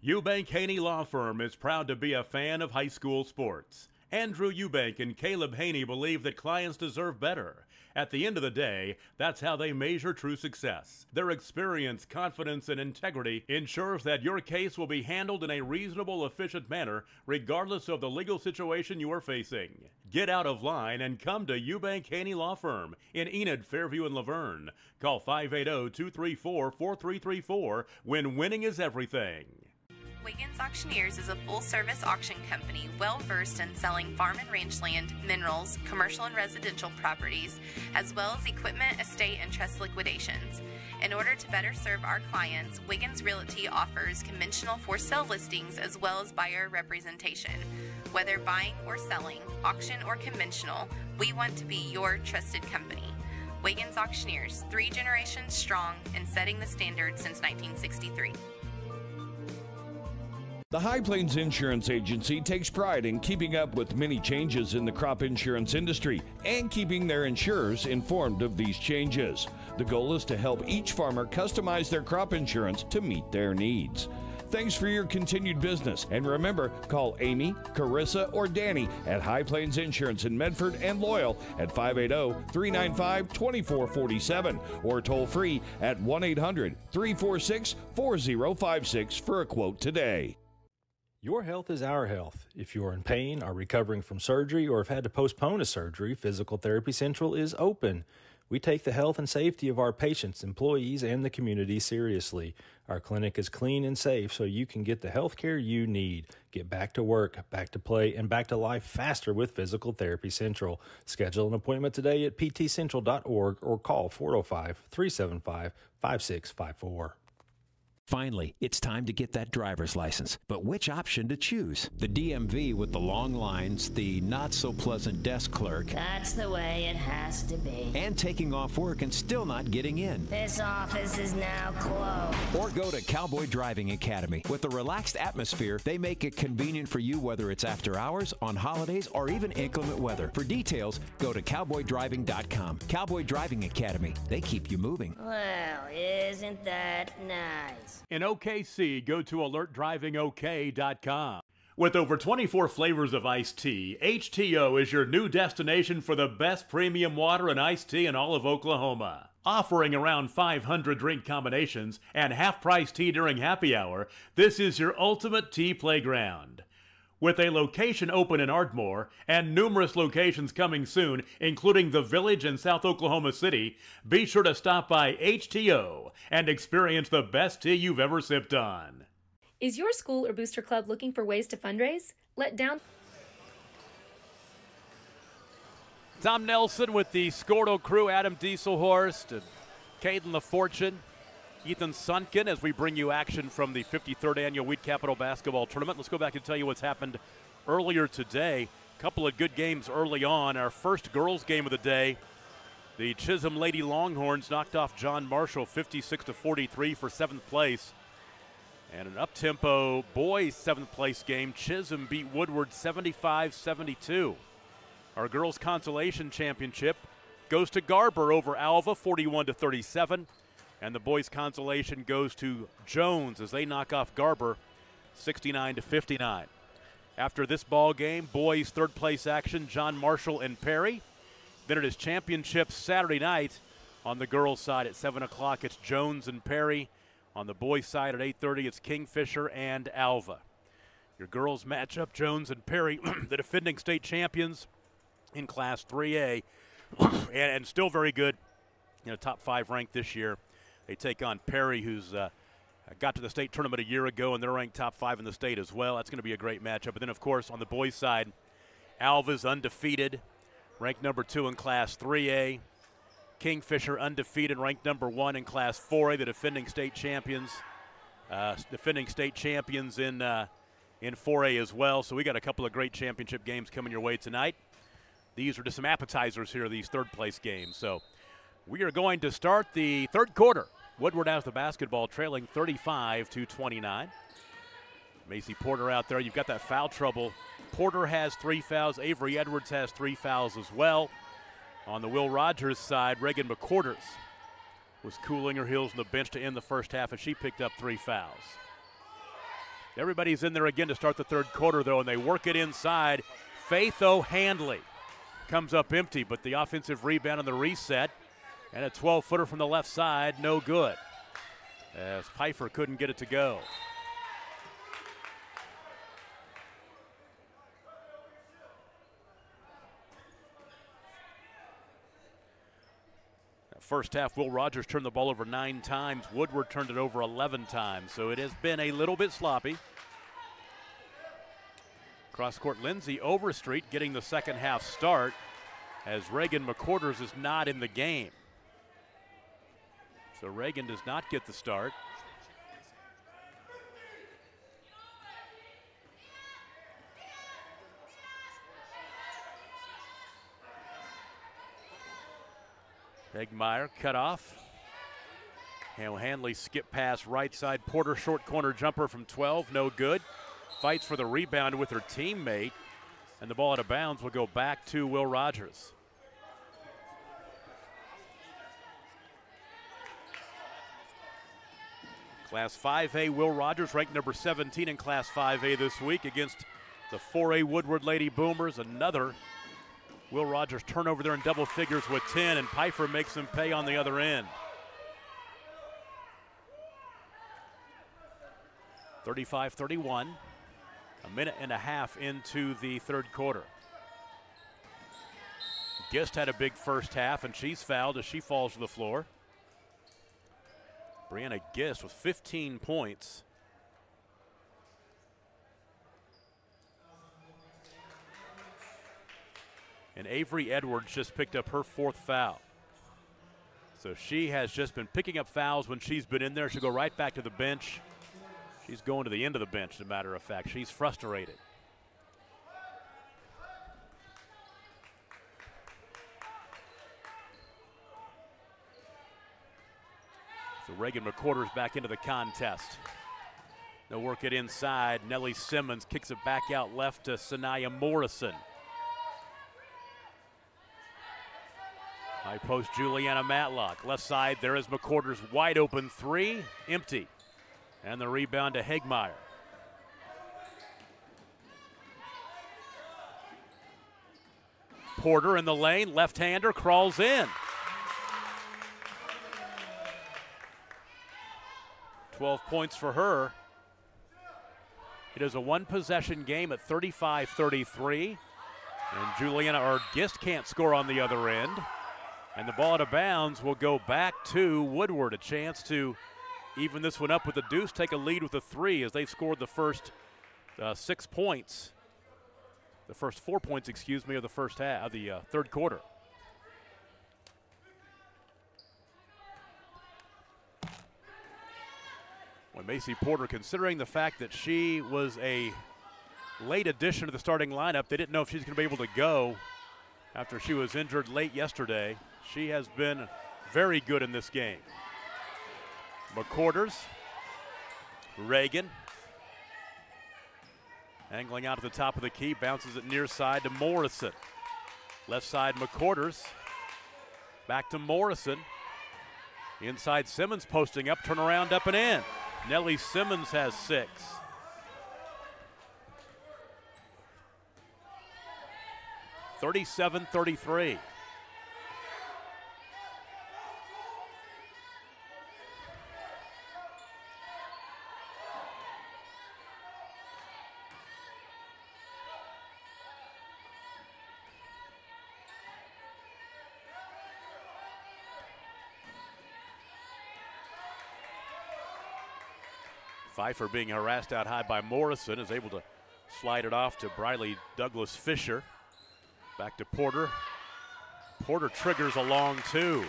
S1: Eubank Haney Law Firm is proud to be a fan of high school sports. Andrew Eubank and Caleb Haney believe that clients deserve better. At the end of the day, that's how they measure true success. Their experience, confidence, and integrity ensures that your case will be handled in a reasonable, efficient manner, regardless of the legal situation you are facing. Get out of line and come to Eubank Haney Law Firm in Enid, Fairview, and Laverne. Call 580-234-4334 when winning is everything.
S12: Wiggins Auctioneers is a full-service auction company well-versed in selling farm and range land, minerals, commercial and residential properties, as well as equipment, estate, and trust liquidations. In order to better serve our clients, Wiggins Realty offers conventional for-sale listings as well as buyer representation. Whether buying or selling, auction or conventional, we want to be your trusted company. Wiggins Auctioneers, 3 generations strong and setting the standard since 1963.
S13: The High Plains Insurance Agency takes pride in keeping up with many changes in the crop insurance industry and keeping their insurers informed of these changes. The goal is to help each farmer customize their crop insurance to meet their needs. Thanks for your continued business. And remember, call Amy, Carissa, or Danny at High Plains Insurance in Medford and Loyal at 580-395-2447 or toll free at 1-800-346-4056 for a quote today.
S10: Your health is our health. If you're in pain, are recovering from surgery, or have had to postpone a surgery, Physical Therapy Central is open. We take the health and safety of our patients, employees, and the community seriously. Our clinic is clean and safe so you can get the health care you need. Get back to work, back to play, and back to life faster with Physical Therapy Central. Schedule an appointment today at ptcentral.org or call 405-375-5654.
S14: Finally, it's time to get that driver's license. But which option to choose? The DMV with the long lines, the not-so-pleasant desk clerk.
S15: That's the way it has to be.
S14: And taking off work and still not getting in.
S15: This office is now closed.
S14: Or go to Cowboy Driving Academy. With a relaxed atmosphere, they make it convenient for you whether it's after hours, on holidays, or even inclement weather. For details, go to cowboydriving.com. Cowboy Driving Academy. They keep you moving.
S15: Well, isn't that nice?
S1: In OKC, go to alertdrivingok.com. With over 24 flavors of iced tea, HTO is your new destination for the best premium water and iced tea in all of Oklahoma. Offering around 500 drink combinations and half-price tea during happy hour, this is your ultimate tea playground. With a location open in Ardmore and numerous locations coming soon, including the Village in South Oklahoma City, be sure to stop by HTO and experience the best tea you've ever sipped on.
S2: Is your school or booster club looking for ways to fundraise?
S1: Tom Nelson with the Scordo crew, Adam Dieselhorst, and Caden LaFortune, Ethan Sunken, as we bring you action from the 53rd Annual Wheat Capital Basketball Tournament. Let's go back and tell you what's happened earlier today. A couple of good games early on. Our first girls game of the day, the Chisholm Lady Longhorns knocked off John Marshall 56-43 for 7th place. And an up-tempo boys 7th place game, Chisholm beat Woodward 75-72. Our girls consolation championship goes to Garber over Alva 41-37. And the boys' consolation goes to Jones as they knock off Garber 69-59. After this ball game, boys' third-place action, John Marshall and Perry. Then it is championship Saturday night on the girls' side at 7 o'clock. It's Jones and Perry. On the boys' side at 8:30, it's Kingfisher and Alva. Your girls' matchup, Jones and Perry, the defending state champions in Class 3A, and still very good, top 5 ranked this year. They take on Perry, who's got to the state tournament a year ago, and they're ranked top 5 in the state as well. That's going to be a great matchup. But then, of course, on the boys' side, Alva's undefeated, ranked number 2 in Class 3A. Kingfisher undefeated, ranked number 1 in Class 4A, the defending state champions in 4A as well. So we got a couple of great championship games coming your way tonight. These are just some appetizers here, these third-place games. So we are going to start the third quarter. Woodward has the basketball, trailing 35-29. Macy Porter out there. You've got that foul trouble. Porter has 3 fouls. Avery Edwards has 3 fouls as well. On the Will Rogers side, Reagan McQuarters was cooling her heels on the bench to end the first half as she picked up 3 fouls. Everybody's in there again to start the third quarter, though, and they work it inside. Faith O'Handley comes up empty, but the offensive rebound on the reset. And a 12-footer from the left side, no good, as Pfeiffer couldn't get it to go. First half, Will Rogers turned the ball over 9 times. Woodward turned it over 11 times, so it has been a little bit sloppy. Cross-court, Lindsay Overstreet getting the second half start as Reagan McQuarters is not in the game. So Reagan does not get the start. Egmeyer cut off. Hanley skip pass right side. Porter short corner jumper from 12, no good. Fights for the rebound with her teammate. And the ball out of bounds will go back to Will Rogers. Class 5A, Will Rogers ranked number 17 in Class 5A this week against the 4A Woodward Lady Boomers. Another Will Rogers turnover there in double figures with 10, and Pfeiffer makes them pay on the other end. 35-31, a minute and a half into the third quarter. Gist had a big first half, and she's fouled as she falls to the floor. Brianna Gist with 15 points. And Avery Edwards just picked up her 4th foul. So she has just been picking up fouls when she's been in there. She'll go right back to the bench. She's going to the end of the bench, as a matter of fact. She's frustrated. So Reagan McQuarters back into the contest. They'll work it inside. Nellie Simmons kicks it back out left to Sanaya Morrison. High post Juliana Matlock. Left side, there is McQuarters' wide open 3, empty. And the rebound to Hegmeyer. Porter in the lane, left-hander, crawls in. 12 points for her. It is a one-possession game at 35-33. And Juliana Gist can't score on the other end. And the ball out of bounds will go back to Woodward. A chance to even this one up with the deuce, take a lead with a 3 as they've scored the first 6 points. The first 4 points, excuse me, of the first half of the third quarter. When Macy Porter, considering the fact that she was a late addition to the starting lineup, they didn't know if she's going to be able to go after she was injured late yesterday. She has been very good in this game. McQuarters, Reagan, angling out to the top of the key, bounces it near side to Morrison. Left side McQuarters, back to Morrison. Inside Simmons posting up, turn around, up and in. Nellie Simmons has 6. (37-33). Pfeiffer being harassed out high by Morrison is able to slide it off to Briley Douglas Fisher. Back to Porter. Porter triggers a long 2.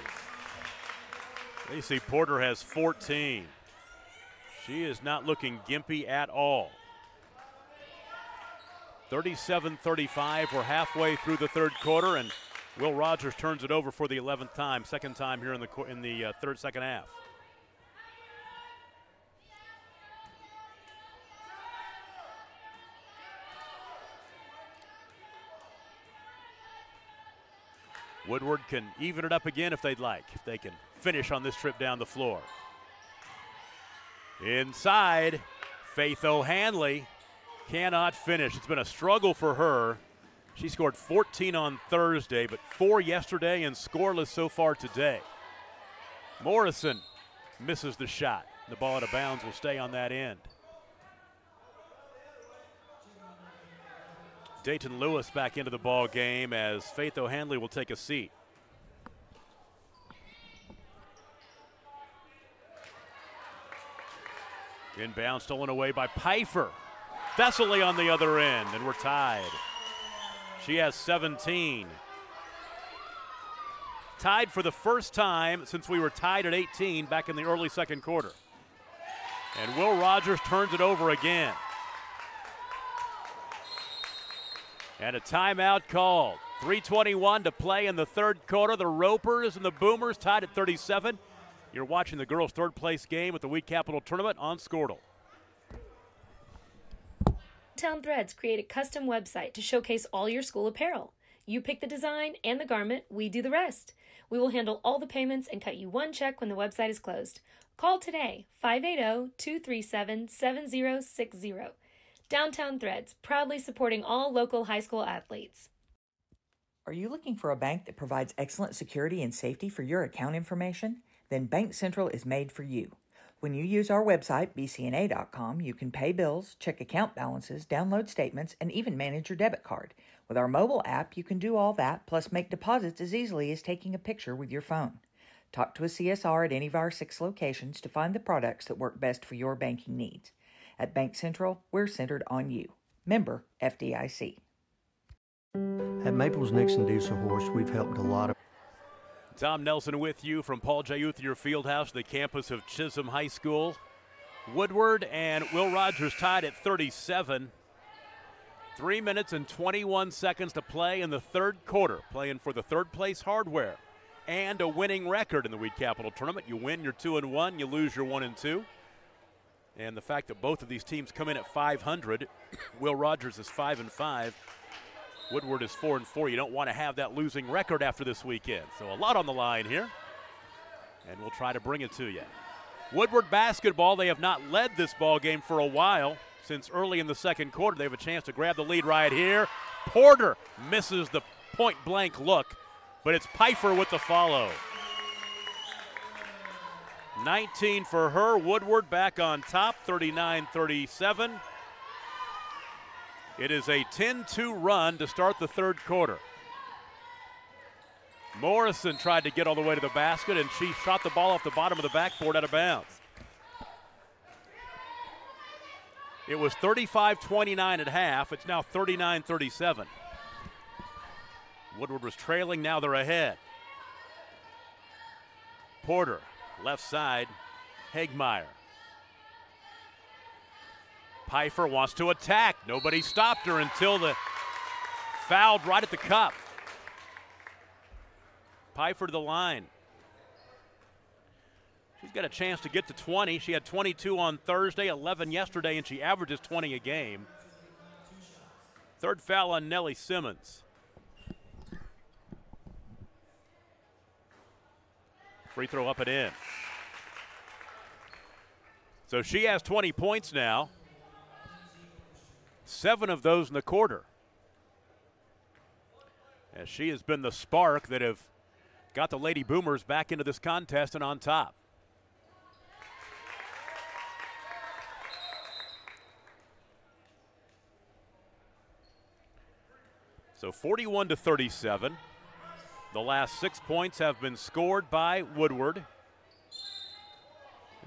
S1: Macy Porter has 14. She is not looking gimpy at all. 37-35, we're halfway through the third quarter, and Will Rogers turns it over for the 11th time, second time here in the second half. Woodward can even it up again if they'd like, if they can finish on this trip down the floor. Inside, Faith O'Hanley cannot finish. It's been a struggle for her. She scored 14 on Thursday, but 4 yesterday and scoreless so far today. Morrison misses the shot. The ball out of bounds will stay on that end. Dayton Lewis back into the ball game as Faith O'Hanley will take a seat. Inbound stolen away by Pfeiffer. Thessaly on the other end, and we're tied. She has 17. Tied for the first time since we were tied at 18 back in the early second quarter. And Will Rogers turns it over again. And a timeout called. 3:21 to play in the third quarter. The Ropers and the Boomers tied at 37. You're watching the girls' third place game at the Week Capital Tournament on Squirtle.
S2: Town Threads create a custom website to showcase all your school apparel. You pick the design and the garment, we do the rest. We will handle all the payments and cut you one check when the website is closed. Call today, 580-237-7060. Downtown Threads, proudly supporting all local high school athletes.
S3: Are you looking for a bank that provides excellent security and safety for your account information? Then Bank Central is made for you. When you use our website, bcna.com, you can pay bills, check account balances, download statements, and even manage your debit card. With our mobile app, you can do all that, plus make deposits as easily as taking a picture with your phone. Talk to a CSR at any of our 6 locations to find the products that work best for your banking needs. At Bank Central, we're centered on you. Member FDIC.
S4: At Maples Nixon Diesel Horse, we've helped a lot of.
S1: Tom Nelson with you from Paul J. Uthier Fieldhouse, the campus of Chisholm High School. Woodward and Will Rogers tied at 37. 3 minutes and 21 seconds to play in the third quarter, playing for the third place hardware and a winning record in the Weed Capital Tournament. You win, you're 2-1, you lose, you're 1-2. And the fact that both of these teams come in at 500, Will Rogers is 5-5. Woodward is 4-4. You don't want to have that losing record after this weekend. So a lot on the line here, and we'll try to bring it to you. Woodward basketball, they have not led this ball game for a while. Since early in the second quarter, they have a chance to grab the lead right here. Porter misses the point-blank look, but it's Pfeiffer with the follow. 19 for her. Woodward back on top, 39-37. It is a 10-2 run to start the third quarter. Morrison tried to get all the way to the basket, and she shot the ball off the bottom of the backboard out of bounds. It was 35-29 at half. It's now 39-37. Woodward was trailing. Now they're ahead. Porter, left side, Hegmeyer. Pfeiffer wants to attack. Nobody stopped her until the fouled right at the cup. Pfeiffer to the line. She's got a chance to get to 20. She had 22 on Thursday, 11 yesterday, and she averages 20 a game. Third foul on Nellie Simmons. Free throw up and in. So she has 20 points now. 7 of those in the quarter. As she has been the spark that have got the Lady Boomers back into this contest and on top. So 41-37. The last 6 points have been scored by Woodward.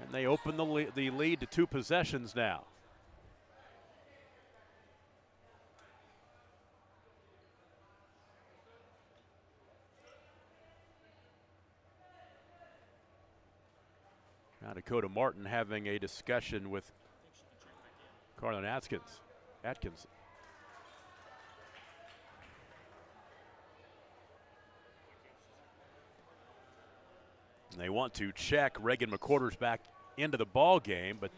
S1: And they open the lead to 2 possessions now. Now Dakota Martin having a discussion with Carlin Atkins. And they want to check Reagan McQuarters back into the ball game, but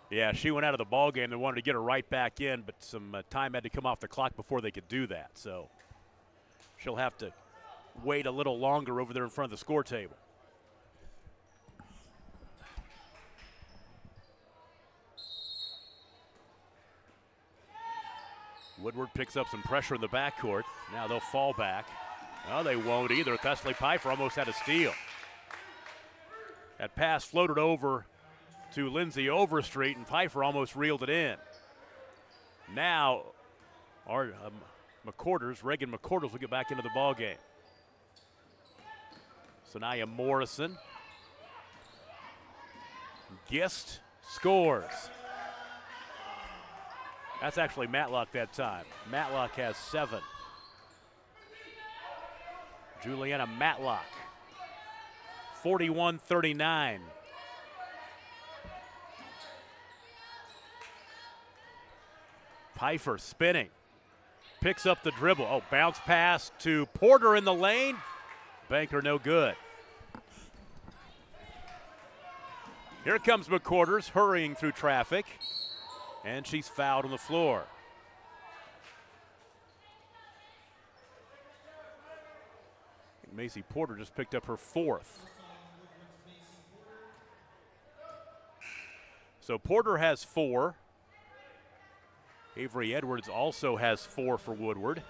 S1: yeah, she went out of the ball game. They wanted to get her right back in, but some time had to come off the clock before they could do that. So she'll have to wait a little longer over there in front of the score table. Woodward picks up some pressure in the backcourt. Now they'll fall back. No, they won't either. Thessaly Pfeiffer almost had a steal. That pass floated over to Lindsay Overstreet, and Pfeiffer almost reeled it in. Now, our Reagan McQuarters will get back into the ball game. Sanaya Morrison. Gist scores. That's actually Matlock that time. Matlock has 7. Juliana Matlock, 41-39. Pfeiffer spinning, picks up the dribble. Oh, bounce pass to Porter in the lane. Banker no good. Here comes McQuarters hurrying through traffic. And she's fouled on the floor. Macy Porter just picked up her 4th. So Porter has 4. Avery Edwards also has 4 for Woodward.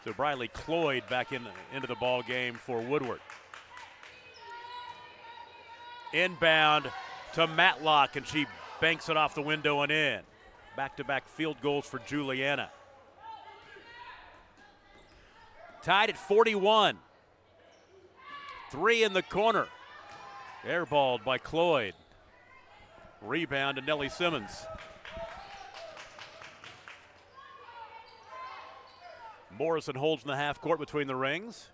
S1: So Briley Cloyd back into the ball game for Woodward. Inbound to Matlock, and she banks it off the window and in. Back-to-back field goals for Juliana. Tied at 41. 3 in the corner. Airballed by Cloyd. Rebound to Nellie Simmons. Morrison holds in the half court between the rings.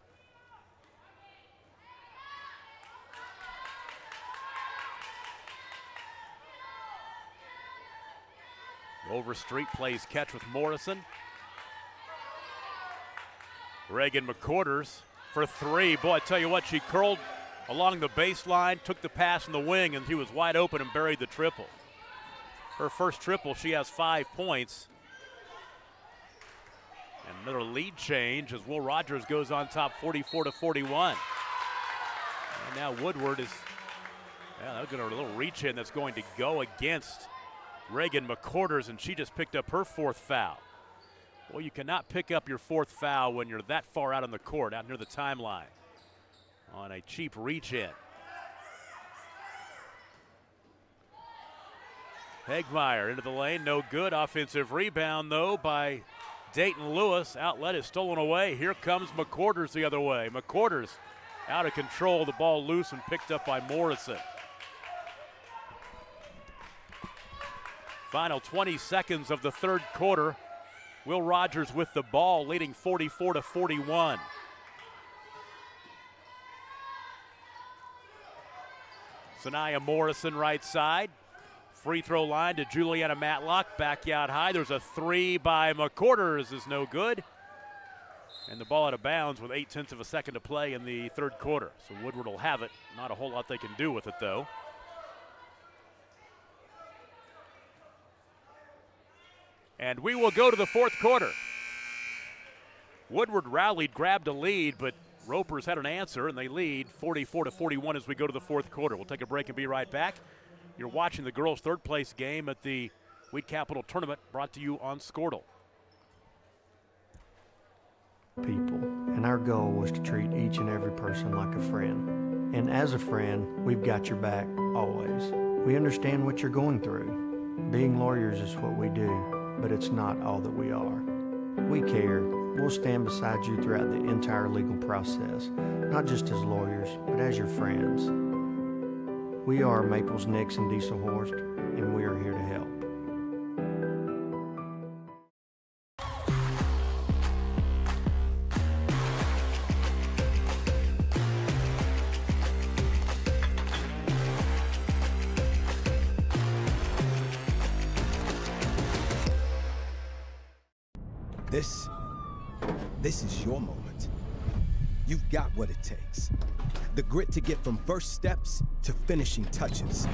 S1: Overstreet plays catch with Morrison. Reagan McQuarters for 3. Boy, I tell you what, she curled along the baseline, took the pass in the wing, and she was wide open and buried the triple. Her first triple, she has 5 points. And another lead change as Will Rogers goes on top 44-41. And now Woodward is, they're going to a little reach in that's going to go against Reagan McQuarters, and she just picked up her 4th foul. Well, you cannot pick up your 4th foul when you're that far out on the court, out near the timeline, on a cheap reach in. Hegmeyer into the lane, no good. Offensive rebound, though, by Dayton Lewis. Outlet is stolen away. Here comes McQuarters the other way. McQuarters out of control, the ball loose and picked up by Morrison. Final 20 seconds of the 3rd quarter. Will Rogers with the ball, leading 44-41. Sanaya Morrison right side. Free throw line to Juliana Matlock. Back out high. There's a 3 by McQuarters, is no good. And the ball out of bounds with 0.8 of a second to play in the 3rd quarter. So Woodward will have it. Not a whole lot they can do with it, though. And we will go to the 4th quarter. Woodward rallied, grabbed a lead, but Ropers had an answer, and they lead 44-41 as we go to the 4th quarter. We'll take a break and be right back. You're watching the girls' 3rd place game at the Wheat Capital Tournament, brought to you on Squirtle.
S4: People, and our goal was to treat each and every person like a friend. And as a friend, we've got your back always. We understand what you're going through. Being lawyers is what we do, but it's not all that we are. We care. We'll stand beside you throughout the entire legal process, not just as lawyers, but as your friends. We are Maples, Nix, and Dieselhorst, and we are here to help.
S5: This is your moment. You've got what it takes. The grit to get from first steps to finishing touches.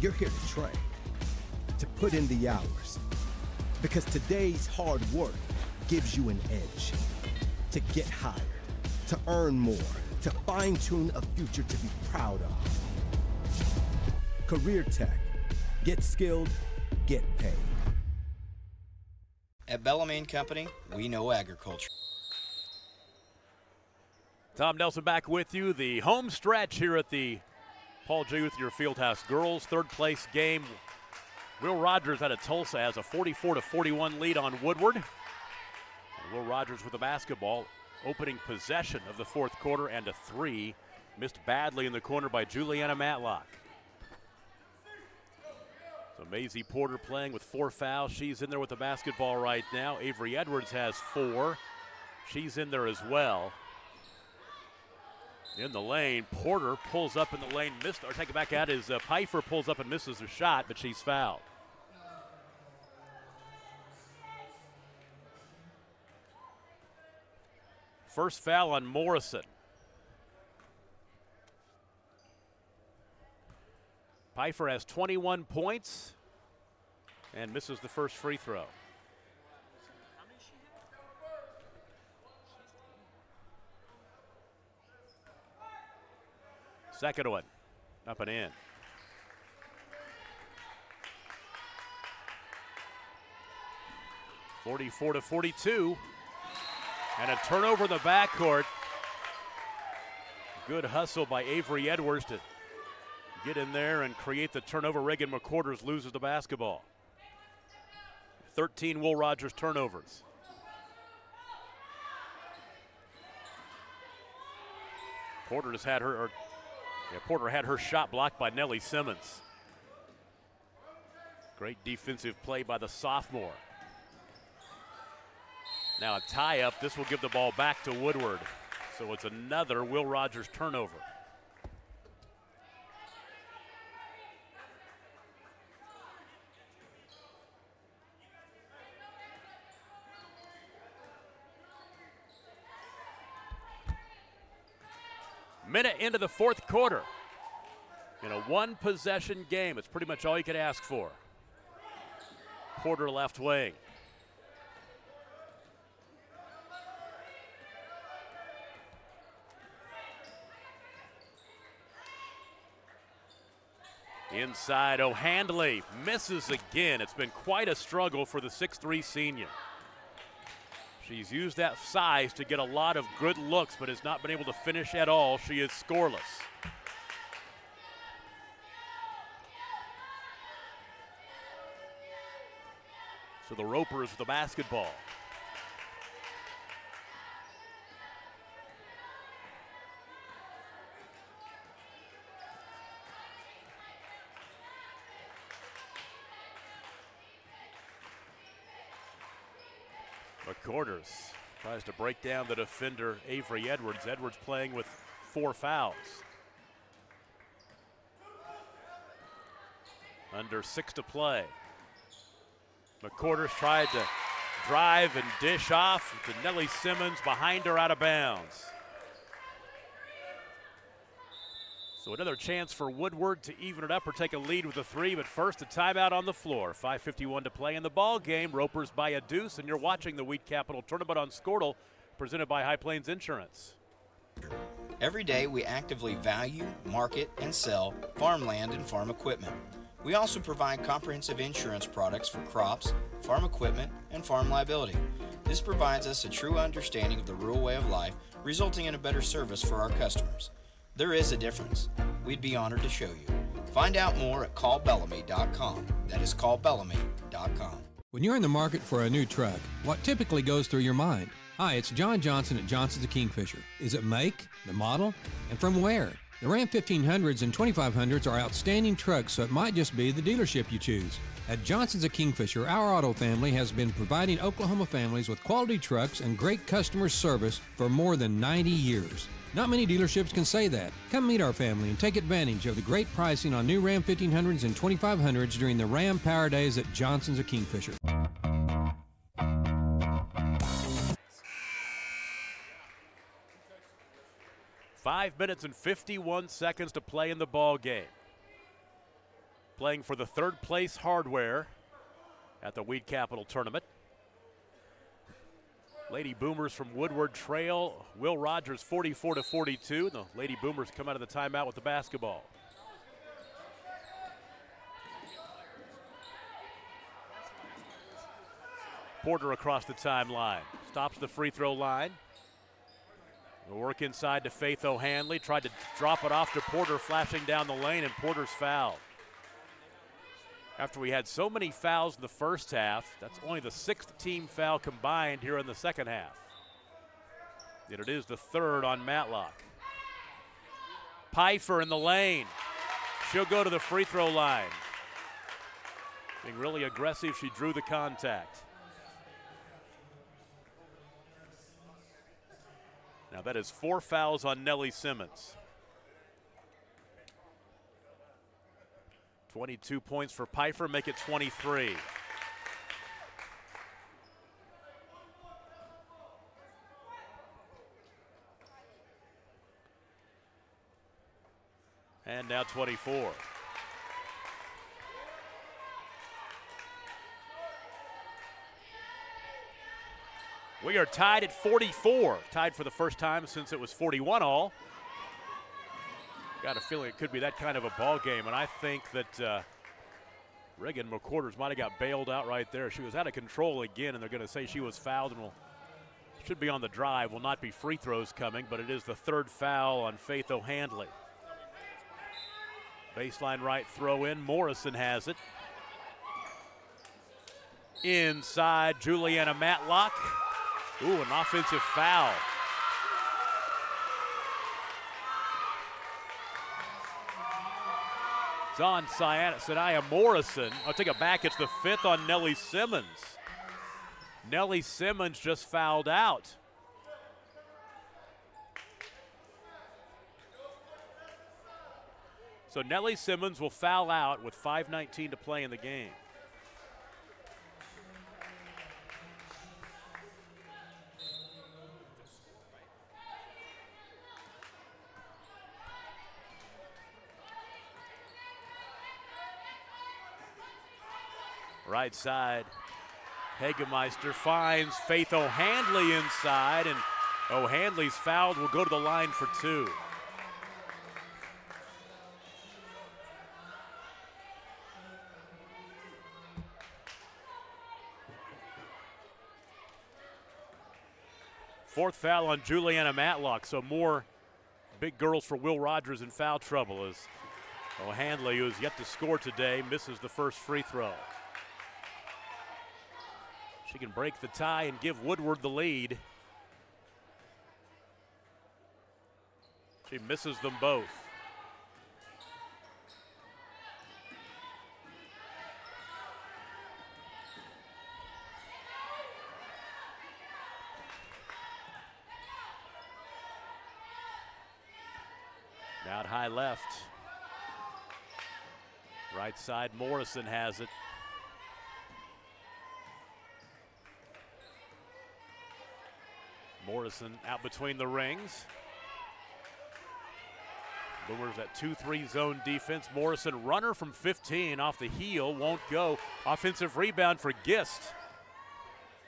S5: You're here to train, to put in the hours. Because today's hard work gives you an edge. To get hired, to earn more, to fine-tune a future to be proud of. Career Tech. Get skilled, get paid.
S6: At Bellarmine Company, we know agriculture.
S1: Tom Nelson back with you. The home stretch here at the Paul J. Uthier Fieldhouse girls 3rd place game. Will Rogers out of Tulsa has a 44-41 lead on Woodward. And Will Rogers with the basketball, opening possession of the 4th quarter, and a 3 missed badly in the corner by Juliana Matlock. So Maisie Porter playing with 4 fouls. She's in there with the basketball right now. Avery Edwards has 4. She's in there as well. In the lane, Porter pulls up in the lane, missed, or take it back out as Pfeiffer pulls up and misses her shot, but she's fouled. First foul on Morrison. Pfeiffer has 21 points and misses the first free throw. Second one, up and in. (44-42), and a turnover in the backcourt. Good hustle by Avery Edwards to get in there and create the turnover. Reagan McQuarters loses the basketball. 13 Will Rogers turnovers. Porter had her shot blocked by Nellie Simmons. Great defensive play by the sophomore. Now a tie-up. This will give the ball back to Woodward. So it's another Will Rogers turnover. Minute into the fourth quarter. In a one-possession game, it's pretty much all you could ask for. Porter left wing. Inside, O'Handley misses again. It's been quite a struggle for the 6'3" senior. She's used that size to get a lot of good looks, but has not been able to finish at all. She is scoreless. So the Ropers with the basketball. McQuarters tries to break down the defender, Avery Edwards. Edwards playing with 4 fouls. Under 6 to play. McQuarters tried to drive and dish off to Nellie Simmons, behind her, out of bounds. So another chance for Woodward to even it up or take a lead with a 3, but first a timeout on the floor. 5:51 to play in the ball game. Ropers by a deuce, and you're watching the Wheat Capital Tournament on Squirtle, presented by High Plains Insurance.
S6: Every day we actively value, market, and sell farmland and farm equipment. We also provide comprehensive insurance products for crops, farm equipment, and farm liability. This provides us a true understanding of the rural way of life, resulting in a better service for our customers. There is a difference. We'd be honored to show you. Find out more at callbellamy.com. That is callbellamy.com.
S7: When you're in the market for a new truck, what typically goes through your mind? Hi, it's John Johnson at Johnson's of Kingfisher. Is it make, the model, and from where? The Ram 1500s and 2500s are outstanding trucks, so it might just be the dealership you choose. At Johnson's of Kingfisher, our auto family has been providing Oklahoma families with quality trucks and great customer service for more than 90 years. Not many dealerships can say that. Come meet our family and take advantage of the great pricing on new Ram 1500s and 2500s during the Ram Power Days at Johnson's of Kingfisher.
S1: Five minutes and 51 seconds to play in the ball game. Playing for the third place Hardware at the Wheat Capital Tournament. Lady Boomers from Woodward trail Will Rogers 44-42. The Lady Boomers come out of the timeout with the basketball. Porter across the timeline. Stops the free throw line. The work inside to Faith O'Handley. Tried to drop it off to Porter, flashing down the lane, and Porter's fouled. After we had so many fouls in the first half, that's only the 6th team foul combined here in the second half. Yet it is the 3rd on Matlock. Pfeiffer in the lane. She'll go to the free throw line. Being really aggressive, she drew the contact. Now that is 4 fouls on Nellie Simmons. 22 points for Pfeiffer, make it 23. And now 24. We are tied at 44, tied for the first time since it was 41 all. Got a feeling it could be that kind of a ball game, and I think that Reagan McQuarters might have got bailed out right there. She was out of control again, and they're going to say she was fouled and should be on the drive. Will not be free throws coming, but it is the third foul on Faith O'Handley. Baseline right throw in. Morrison has it. Inside, Juliana Matlock. Ooh, an offensive foul. It's on Sanaya Morrison. I'll take it back. It's the fifth on Nellie Simmons. Nellie Simmons just fouled out. So Nellie Simmons will foul out with 5:19 to play in the game. Right side, Hagemeister finds Faith O'Handley inside, and O'Handley's fouled, will go to the line for two. Fourth foul on Juliana Matlock, so more big girls for Will Rogers in foul trouble as O'Handley, who has yet to score today, misses the first free throw. She can break the tie and give Woodward the lead. She misses them both. Out high left. Right side, Morrison has it. Morrison out between the rings. Boomers at 2-3 zone defense. Morrison, runner from 15 off the heel, won't go. Offensive rebound for Gist.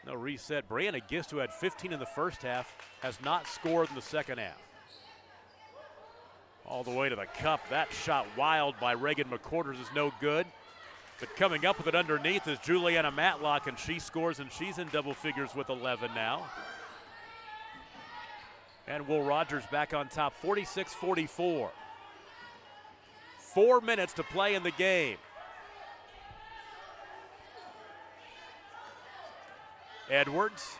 S1: No reset. Brianna Gist, who had 15 in the first half, has not scored in the second half. All the way to the cup. That shot wild by Reagan McQuarters is no good. But coming up with it underneath is Juliana Matlock, and she scores, and she's in double figures with 11 now. And Will Rogers back on top, 46-44. 4 minutes to play in the game. Edwards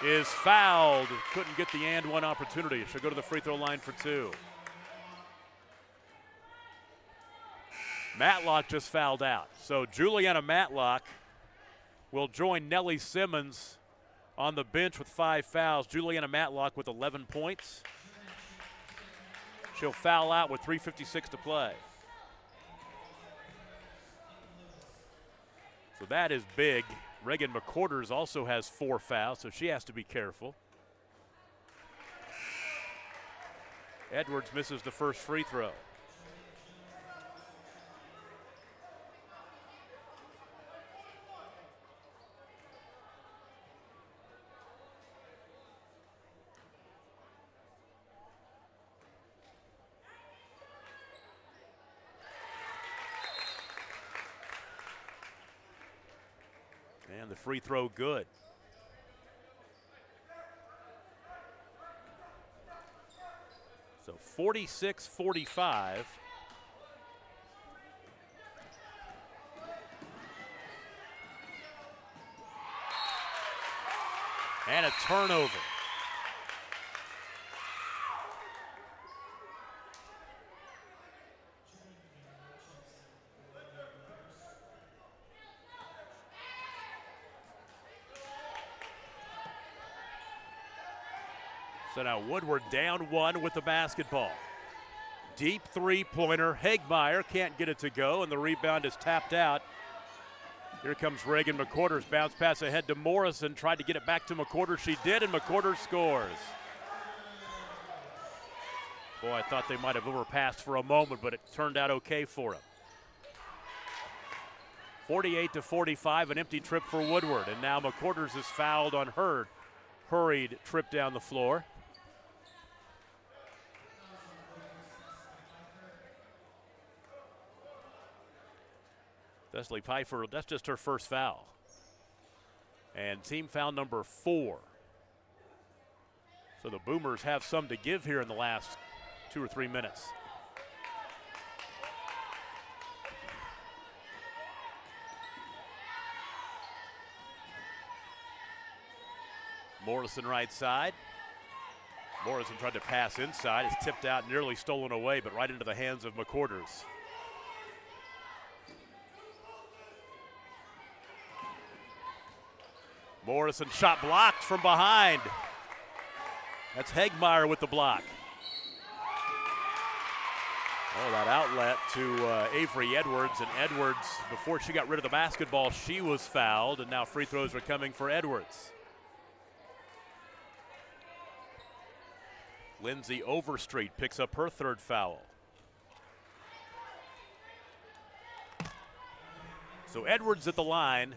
S1: is fouled. Couldn't get the and one opportunity. She'll go to the free throw line for two. Matlock just fouled out. So Juliana Matlock will join Nellie Simmons on the bench with 5 fouls. Juliana Matlock with 11 points. She'll foul out with 3:56 to play. So that is big. Reagan McQuarters also has 4 fouls, so she has to be careful. Edwards misses the first free throw. And the free throw good. So 46-45. And a turnover. So now Woodward down 1 with the basketball. Deep three-pointer. Hegmeyer can't get it to go, and the rebound is tapped out. Here comes Reagan McQuarters. Bounce pass ahead to Morrison. Tried to get it back to McQuarters. She did, and McQuarters scores. Boy, I thought they might have overpassed for a moment, but it turned out okay for him. 48-45, an empty trip for Woodward. And now McQuarters is fouled on her hurried trip down the floor. Leslie Pfeiffer, that's just her first foul. And team foul number 4. So the Boomers have some to give here in the last 2 or 3 minutes. Morrison right side. Morrison tried to pass inside. It's tipped out, nearly stolen away, but right into the hands of McQuarters. Morrison shot blocked from behind. That's Hegmeyer with the block. Oh, that outlet to Avery Edwards, and Edwards, before she got rid of the basketball, she was fouled, and now free throws are coming for Edwards. Lindsay Overstreet picks up her 3rd foul. So Edwards at the line.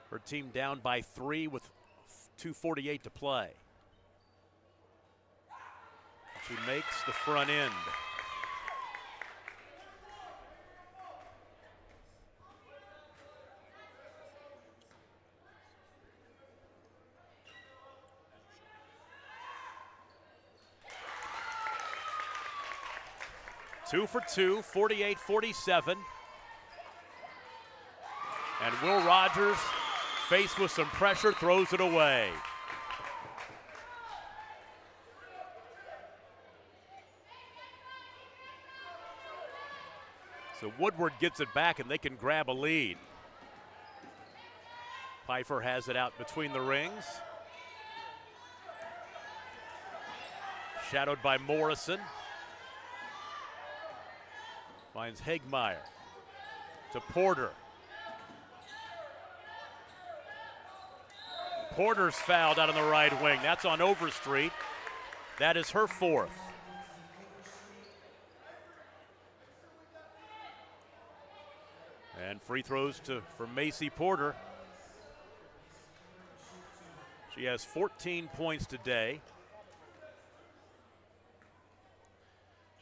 S1: Her team down by 3 with 2:48 to play. She makes the front end. Two for 2, 48-47. And Will Rogers, faced with some pressure, throws it away. So Woodward gets it back and they can grab a lead. Pfeiffer has it out between the rings. Shadowed by Morrison. Finds Hegmeyer to Porter. Porter's fouled out on the right wing. That's on Overstreet. That is her 4th. And free throws for Macy Porter. She has 14 points today.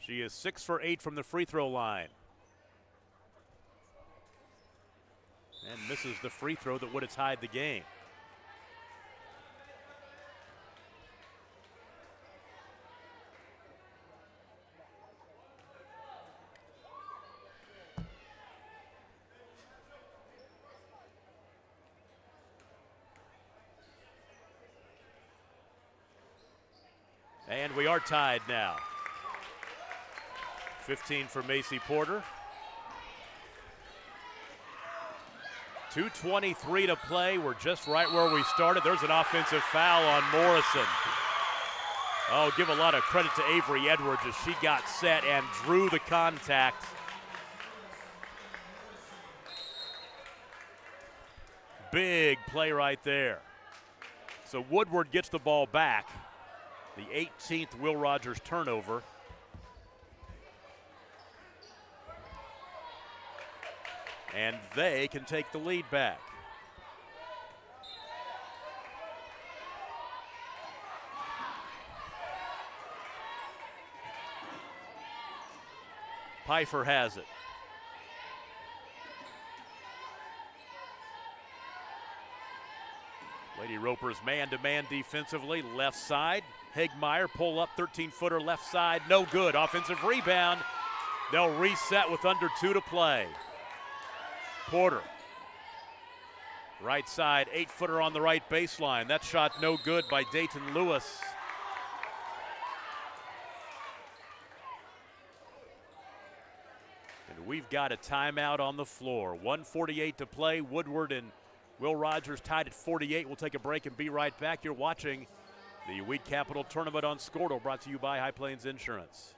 S1: She is 6 for 8 from the free throw line. And misses the free throw that would have tied the game. And we are tied now. 15 for Macy Porter. 2:23 to play. We're just right where we started. There's an offensive foul on Morrison. Oh, give a lot of credit to Avery Edwards as she got set and drew the contact. Big play right there. So Woodward gets the ball back. The 18th Will Rogers turnover. And they can take the lead back. Pfeiffer has it. Lady Roper's man-to-man defensively, left side. Hegmeyer, pull up, 13-footer left side, no good. Offensive rebound. They'll reset with under 2 to play. Porter. Right side, 8-footer on the right baseline. That shot no good by Dayton Lewis. And we've got a timeout on the floor. 1:48 to play. Woodward and Will Rogers tied at 48. We'll take a break and be right back. You're watching the Weed Capital Tournament on Scordo, brought to you by High Plains Insurance.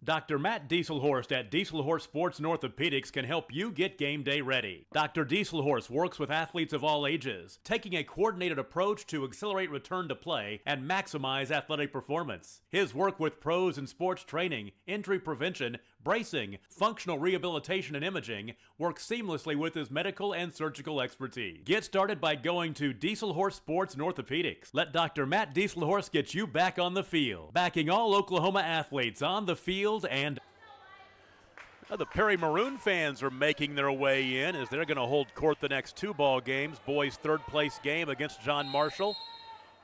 S1: Dr. Matt Dieselhorst at Dieselhorst Sports and Orthopedics can help you get game day ready. Dr. Dieselhorst works with athletes of all ages, taking a coordinated approach to accelerate return to play and maximize athletic performance. His work with pros in sports training, injury prevention, bracing, functional rehabilitation, and imaging works seamlessly with his medical and surgical expertise. Get started by going to Dieselhorst Sports and Orthopedics. Let Dr. Matt Dieselhorst get you back on the field, backing all Oklahoma athletes on the field. And the Perry Maroon fans are making their way in as they're going to hold court the next 2 ball games. Boys' third-place game against John Marshall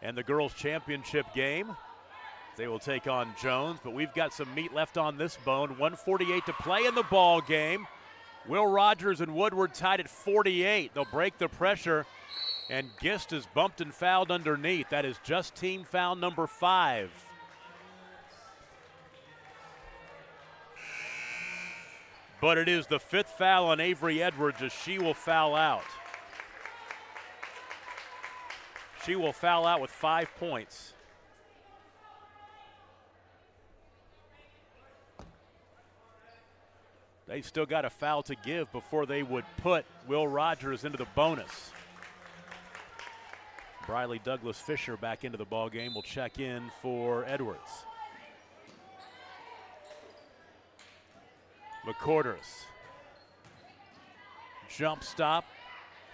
S1: and the girls' championship game. They will take on Jones, but we've got some meat left on this bone. 1:48 to play in the ball game. Will Rogers and Woodward tied at 48. They'll break the pressure, and Gist is bumped and fouled underneath. That is just team foul number 5. But it is the 5th foul on Avery Edwards as she will foul out. She will foul out with 5 points. They've still got a foul to give before they would put Will Rogers into the bonus. Briley Douglas Fisher back into the ballgame will check in for Edwards. McCorders. Jump stop.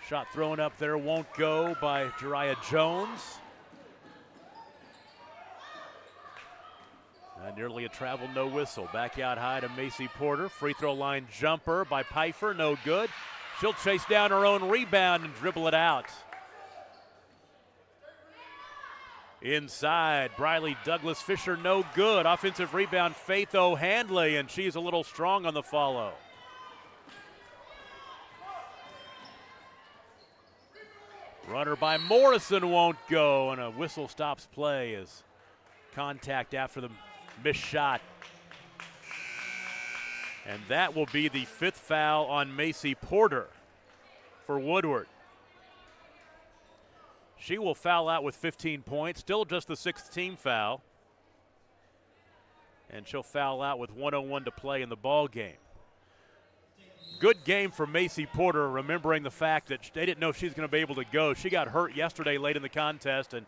S1: Shot thrown up there won't go by Jariah Jones. Nearly a travel, no whistle. Back out high to Macy Porter. Free throw line jumper by Pfeiffer, no good. She'll chase down her own rebound and dribble it out. Inside, Briley Douglas Fisher, no good. Offensive rebound, Faith O'Handley, and she's a little strong on the follow. Runner by Morrison won't go, and a whistle stops play as contact after the missed shot. And that will be the 5th foul on Macy Porter for Woodward. She will foul out with 15 points, still just the 6th team foul. And she'll foul out with 1:01 to play in the ball game. Good game for Macy Porter, remembering the fact that they didn't know if she's going to be able to go. She got hurt yesterday late in the contest, and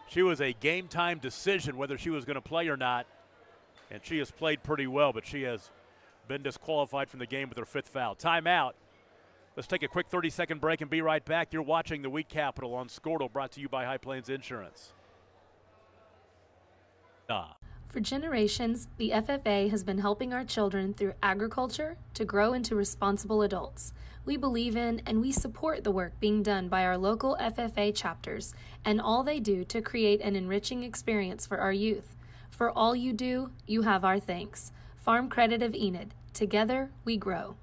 S1: she was a game-time decision whether she was going to play or not. And she has played pretty well, but she has been disqualified from the game with her 5th foul. Timeout. Let's take a quick 30-second break and be right back. You're watching the Week Capital on Scortal, brought to you by High Plains Insurance.
S2: For generations, the FFA has been helping our children through agriculture to grow into responsible adults. We believe in and we support the work being done by our local FFA chapters and all they do to create an enriching experience for our youth. For all you do, you have our thanks. Farm Credit of Enid. Together, we grow.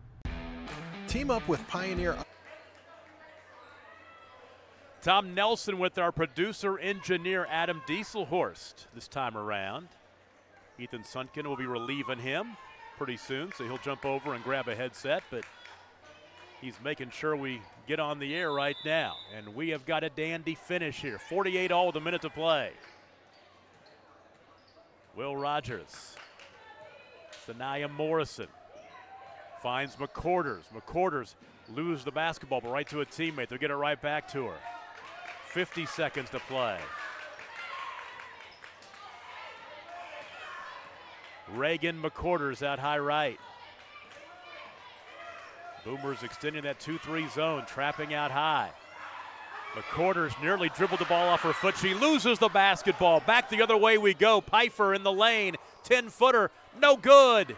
S8: Team up with Pioneer.
S1: Tom Nelson with our producer engineer Adam Dieselhorst this time around. Ethan Sunken will be relieving him pretty soon, so he'll jump over and grab a headset, but he's making sure we get on the air right now. And we have got a dandy finish here. 48 all with a minute to play. Will Rogers. Sanaya Morrison finds McCorders. McCorders loses the basketball, but right to a teammate. They'll get it right back to her. 50 seconds to play. Reagan McCorders out high right. Boomers extending that 2-3 zone, trapping out high. McCorders nearly dribbled the ball off her foot. She loses the basketball. Back the other way we go. Pfeiffer in the lane. 10-footer, no good.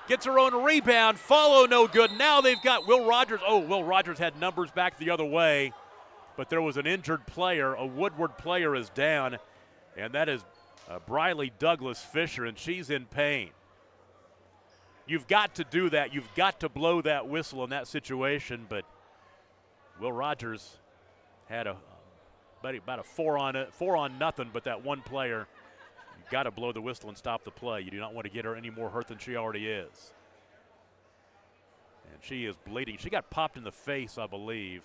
S1: Gets her own rebound. Follow, no good. Now they've got Will Rogers. Oh, Will Rogers had numbers back the other way, but there was an injured player. A Woodward player is down, and that is Briley Douglas Fisher, and she's in pain. You've got to do that. You've got to blow that whistle in that situation, but Will Rogers had about a 4-on-0, but that one player, you've got to blow the whistle and stop the play. You do not want to get her any more hurt than she already is. And she is bleeding. She got popped in the face, I believe.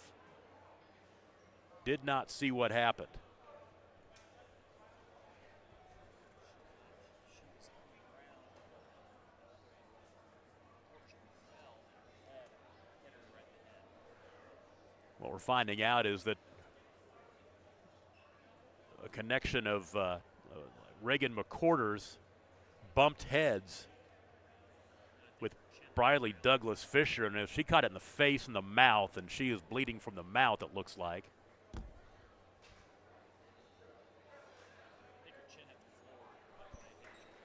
S1: Did not see what happened. What we're finding out is that a connection of Reagan McQuarters bumped heads with Briley Douglas Fisher, and if she caught it in the face and the mouth, and she is bleeding from the mouth, it looks like.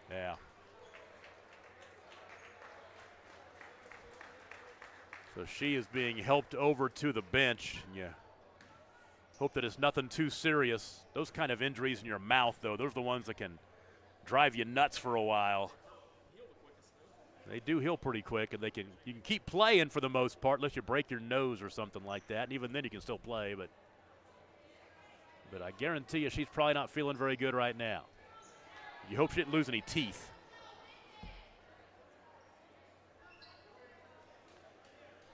S1: Yeah. So she is being helped over to the bench. Yeah. Hope that it's nothing too serious. Those kind of injuries in your mouth, though, those are the ones that can drive you nuts for a while. They do heal pretty quick, and you can keep playing for the most part unless you break your nose or something like that. And even then you can still play, but I guarantee you she's probably not feeling very good right now. You hope she didn't lose any teeth.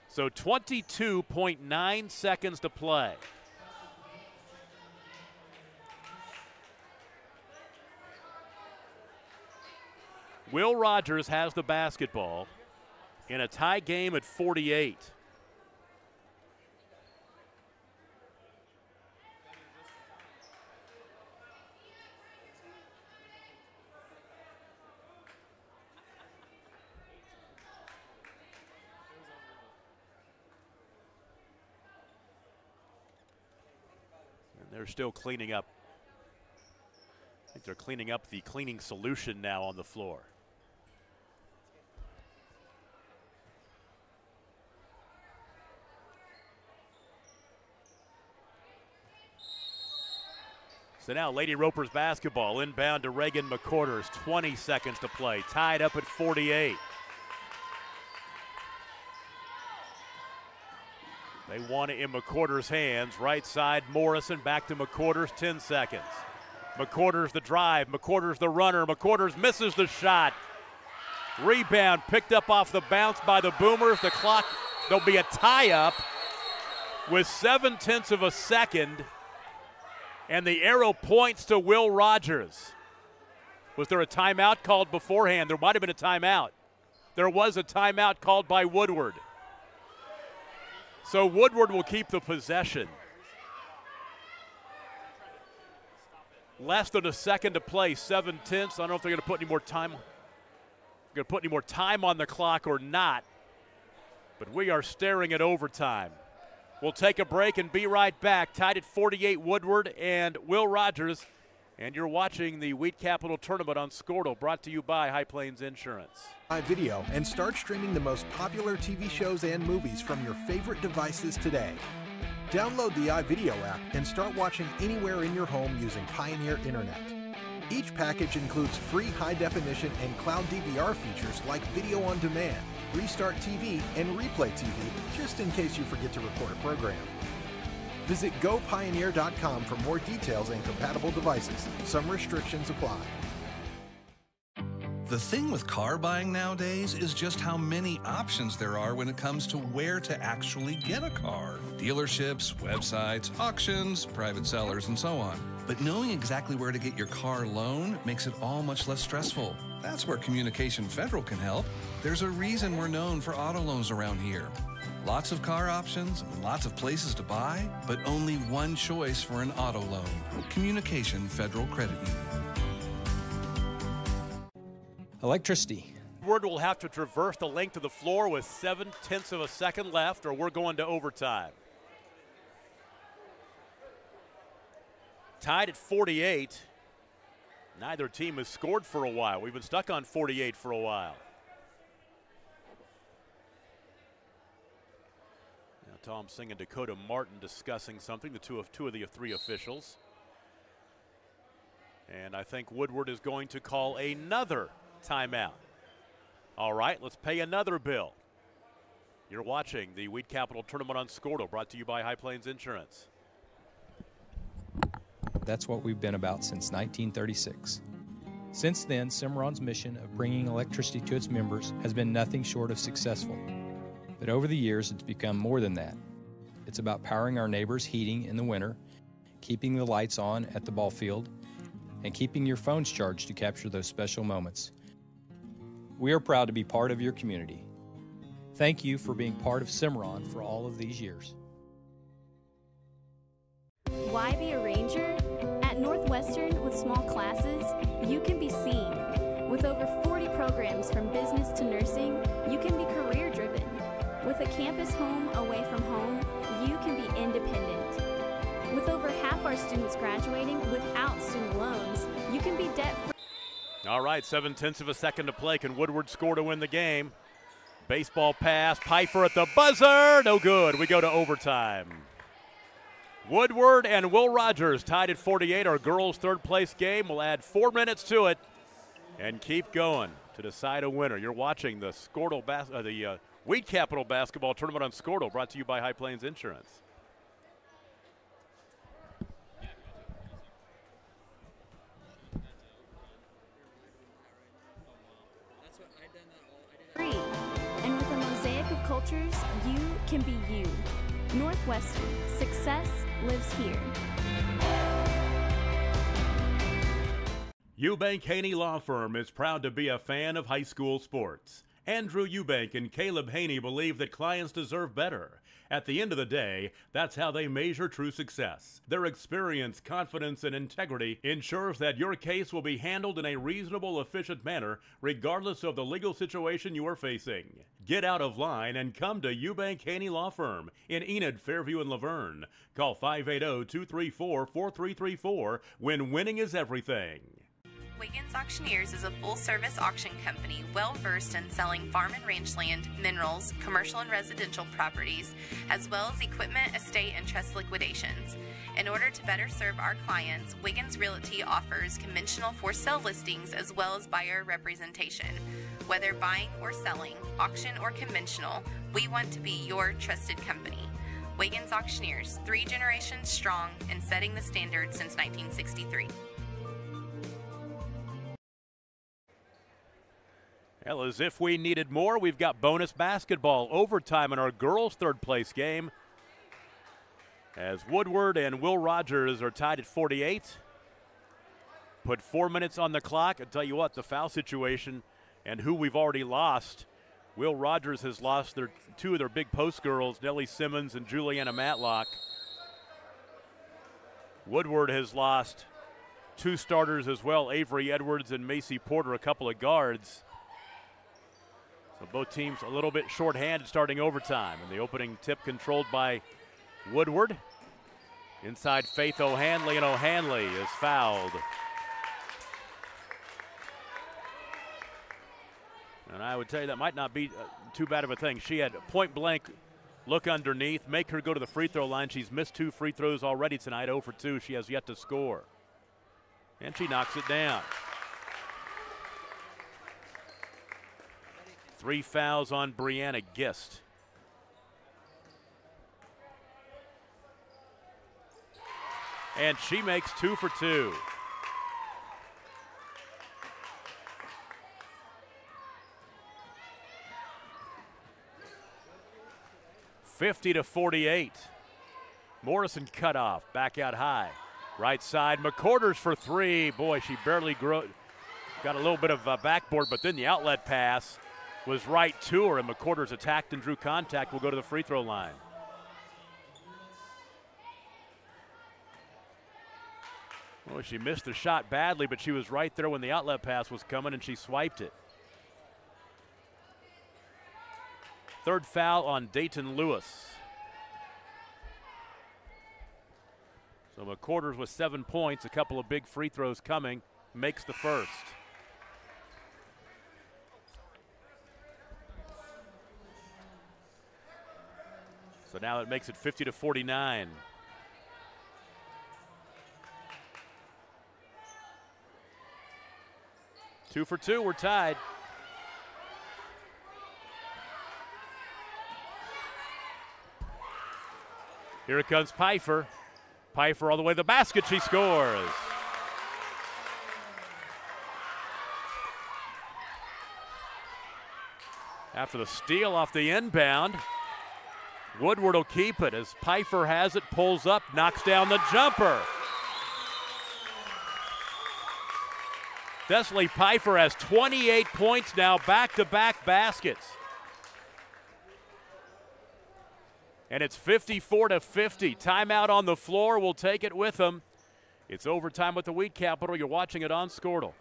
S1: So 22.9 seconds to play. Will Rogers has the basketball in a tie game at 48. They're still cleaning up. I think they're cleaning up the cleaning solution now on the floor. So now Lady Ropers basketball inbound to Reagan McQuarters. 20 seconds to play. Tied up at 48. They want it in McQuarters' hands. Right side, Morrison back to McQuarters, 10 seconds. McQuarters the drive, McQuarters the runner. McQuarters misses the shot. Rebound picked up off the bounce by the Boomers. The clock, there'll be a tie-up with 0.7 of a second. And the arrow points to Will Rogers. Was there a timeout called beforehand? There might have been a timeout. There was a timeout called by Woodward. So Woodward will keep the possession. Less than a second to play, 0.7. I don't know if they're going to put any more time on the clock or not. But we are staring at overtime. We'll take a break and be right back. Tied at 48, Woodward and Will Rogers. And you're watching the Wheat Capital Tournament on Scortal, brought to you by High Plains Insurance.
S8: Video and start streaming the most popular TV shows and movies from your favorite devices today. Download the iVideo app and start watching anywhere in your home using Pioneer Internet. Each package includes free high-definition and cloud DVR features like video on demand, Restart TV, and Replay TV, just in case you forget to record a program. Visit GoPioneer.com for more details and compatible devices. Some restrictions apply.
S9: The thing with car buying nowadays is just how many options there are when it comes to where to actually get a car. Dealerships, websites, auctions, private sellers, and so on. But knowing exactly where to get your car loan makes it all much less stressful. That's where Communication Federal can help. There's a reason we're known for auto loans around here. Lots of car options, lots of places to buy, but only one choice for an auto loan. Communication Federal Credit Union.
S10: Electricity.
S1: Woodward will have to traverse the length of the floor with 0.7 of a second left, or we're going to overtime. Tied at 48. Neither team has scored for a while. We've been stuck on 48 for a while. Now Tom Singh and Dakota Martin discussing something, two of the three officials. And I think Woodward is going to call another timeout. All right, let's pay another bill. You're watching the Wheat Capital Tournament on Scortal, brought to you by High Plains Insurance.
S10: That's what we've been about since 1936. Since then, Cimarron's mission of bringing electricity to its members has been nothing short of successful. But over the years, it's become more than that. It's about powering our neighbors' heating in the winter, keeping the lights on at the ball field, and keeping your phones charged to capture those special moments. We are proud to be part of your community. Thank you for being part of Cimarron for all of these years.
S11: Why be a ranger? At Northwestern, with small classes, you can be seen. With over 40 programs from business to nursing, you can be career-driven. With a campus home away from home, you can be independent. With over half our students graduating without student loans, you can be debt-free.
S1: All right, 7/10 of a second to play. Can Woodward score to win the game? Baseball pass, Pfeiffer at the buzzer, no good. We go to overtime. Woodward and Will Rogers tied at 48. Our girls' third-place game. We'll add 4 minutes to it and keep going to decide a winner. You're watching the Weed Capital Basketball Tournament on Scortal, brought to you by High Plains Insurance.
S11: And with a mosaic of cultures, you can be you. Northwestern, success lives here.
S1: Eubank Haney Law Firm is proud to be a fan of high school sports. Andrew Eubank and Caleb Haney believe that clients deserve better. At the end of the day, that's how they measure true success. Their experience, confidence, and integrity ensures that your case will be handled in a reasonable, efficient manner, regardless of the legal situation you are facing. Get out of line and come to Eubank Haney Law Firm in Enid, Fairview, and Laverne. Call 580-234-4334 when winning is everything.
S12: Wiggins Auctioneers is a full-service auction company well-versed in selling farm and range land, minerals, commercial and residential properties, as well as equipment, estate, and trust liquidations. In order to better serve our clients, Wiggins Realty offers conventional for-sale listings as well as buyer representation. Whether buying or selling, auction or conventional, we want to be your trusted company. Wiggins Auctioneers, 3 generations strong and setting the standard since 1963.
S1: Well, as if we needed more, we've got bonus basketball overtime in our girls' third-place game, as Woodward and Will Rogers are tied at 48. Put 4 minutes on the clock. I'll tell you what, the foul situation and who we've already lost. Will Rogers has lost 2 of their big post girls, Nellie Simmons and Juliana Matlock. Woodward has lost 2 starters as well, Avery Edwards and Macy Porter, a couple of guards. So both teams a little bit shorthanded starting overtime. And the opening tip controlled by Woodward. Inside Faith O'Hanley, and O'Hanley is fouled. And I would tell you that might not be too bad of a thing. She had point blank look underneath, make her go to the free throw line. She's missed 2 free throws already tonight, 0 for 2. She has yet to score. And she knocks it down. 3 fouls on Brianna Gist. And she makes 2 for 2. (50-48). Morrison cut off, back out high. Right side, McCorders for 3. Boy, she barely got a little bit of backboard, but then the outlet pass was right to her, and McCorders attacked and drew contact. Will go to the free throw line. Well, she missed the shot badly, but she was right there when the outlet pass was coming, and she swiped it. 3rd foul on Dayton Lewis. So McCorders with 7 points, a couple of big free throws coming, makes the first. So now it makes it 50-49. Two for 2, we're tied. Here comes Pfeiffer. Pfeiffer all the way to the basket, she scores. After the steal off the inbound, Woodward will keep it as Pfeiffer has it, pulls up, knocks down the jumper. Desley Pfeiffer has 28 points now, back-to-back baskets. And it's 54-50. Timeout on the floor. We'll take it with them. It's overtime with the Wheat Capital. You're watching it on Squirtle.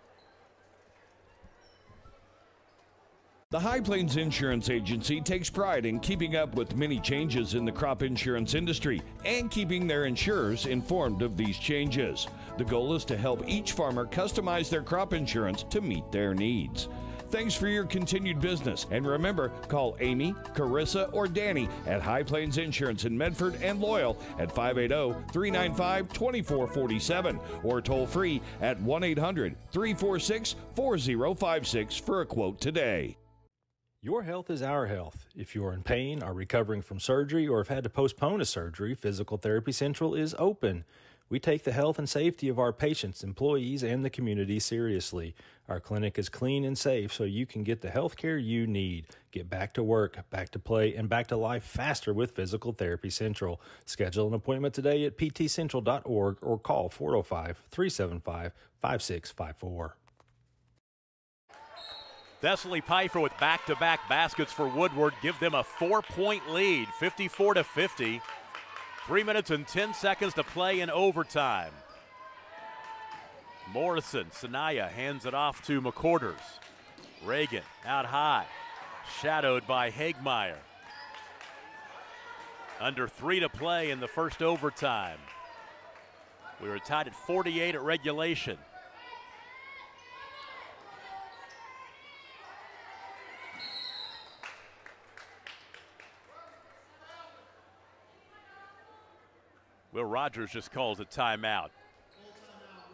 S13: The High Plains Insurance Agency takes pride in keeping up with many changes in the crop insurance industry and keeping their insurers informed of these changes. The goal is to help each farmer customize their crop insurance to meet their needs. Thanks for your continued business. And remember, call Amy, Carissa, or Danny at High Plains Insurance in Medford and Loyal at 580-395-2447 or toll free at 1-800-346-4056 for a quote today.
S10: Your health is our health. If you're in pain, are recovering from surgery, or have had to postpone a surgery, Physical Therapy Central is open. We take the health and safety of our patients, employees, and the community seriously. Our clinic is clean and safe so you can get the health care you need. Get back to work, back to play, and back to life faster with Physical Therapy Central. Schedule an appointment today at ptcentral.org or call 405-375-5654.
S1: Thessaly Pfeiffer with back-to-back baskets for Woodward give them a 4-point lead, 54-50. 3 minutes and 10 seconds to play in overtime. Morrison, Sanaya hands it off to McCorders. Reagan out high, shadowed by Hagmeyer. Under 3 to play in the first overtime. We were tied at 48 at regulation. Will Rogers just calls a timeout.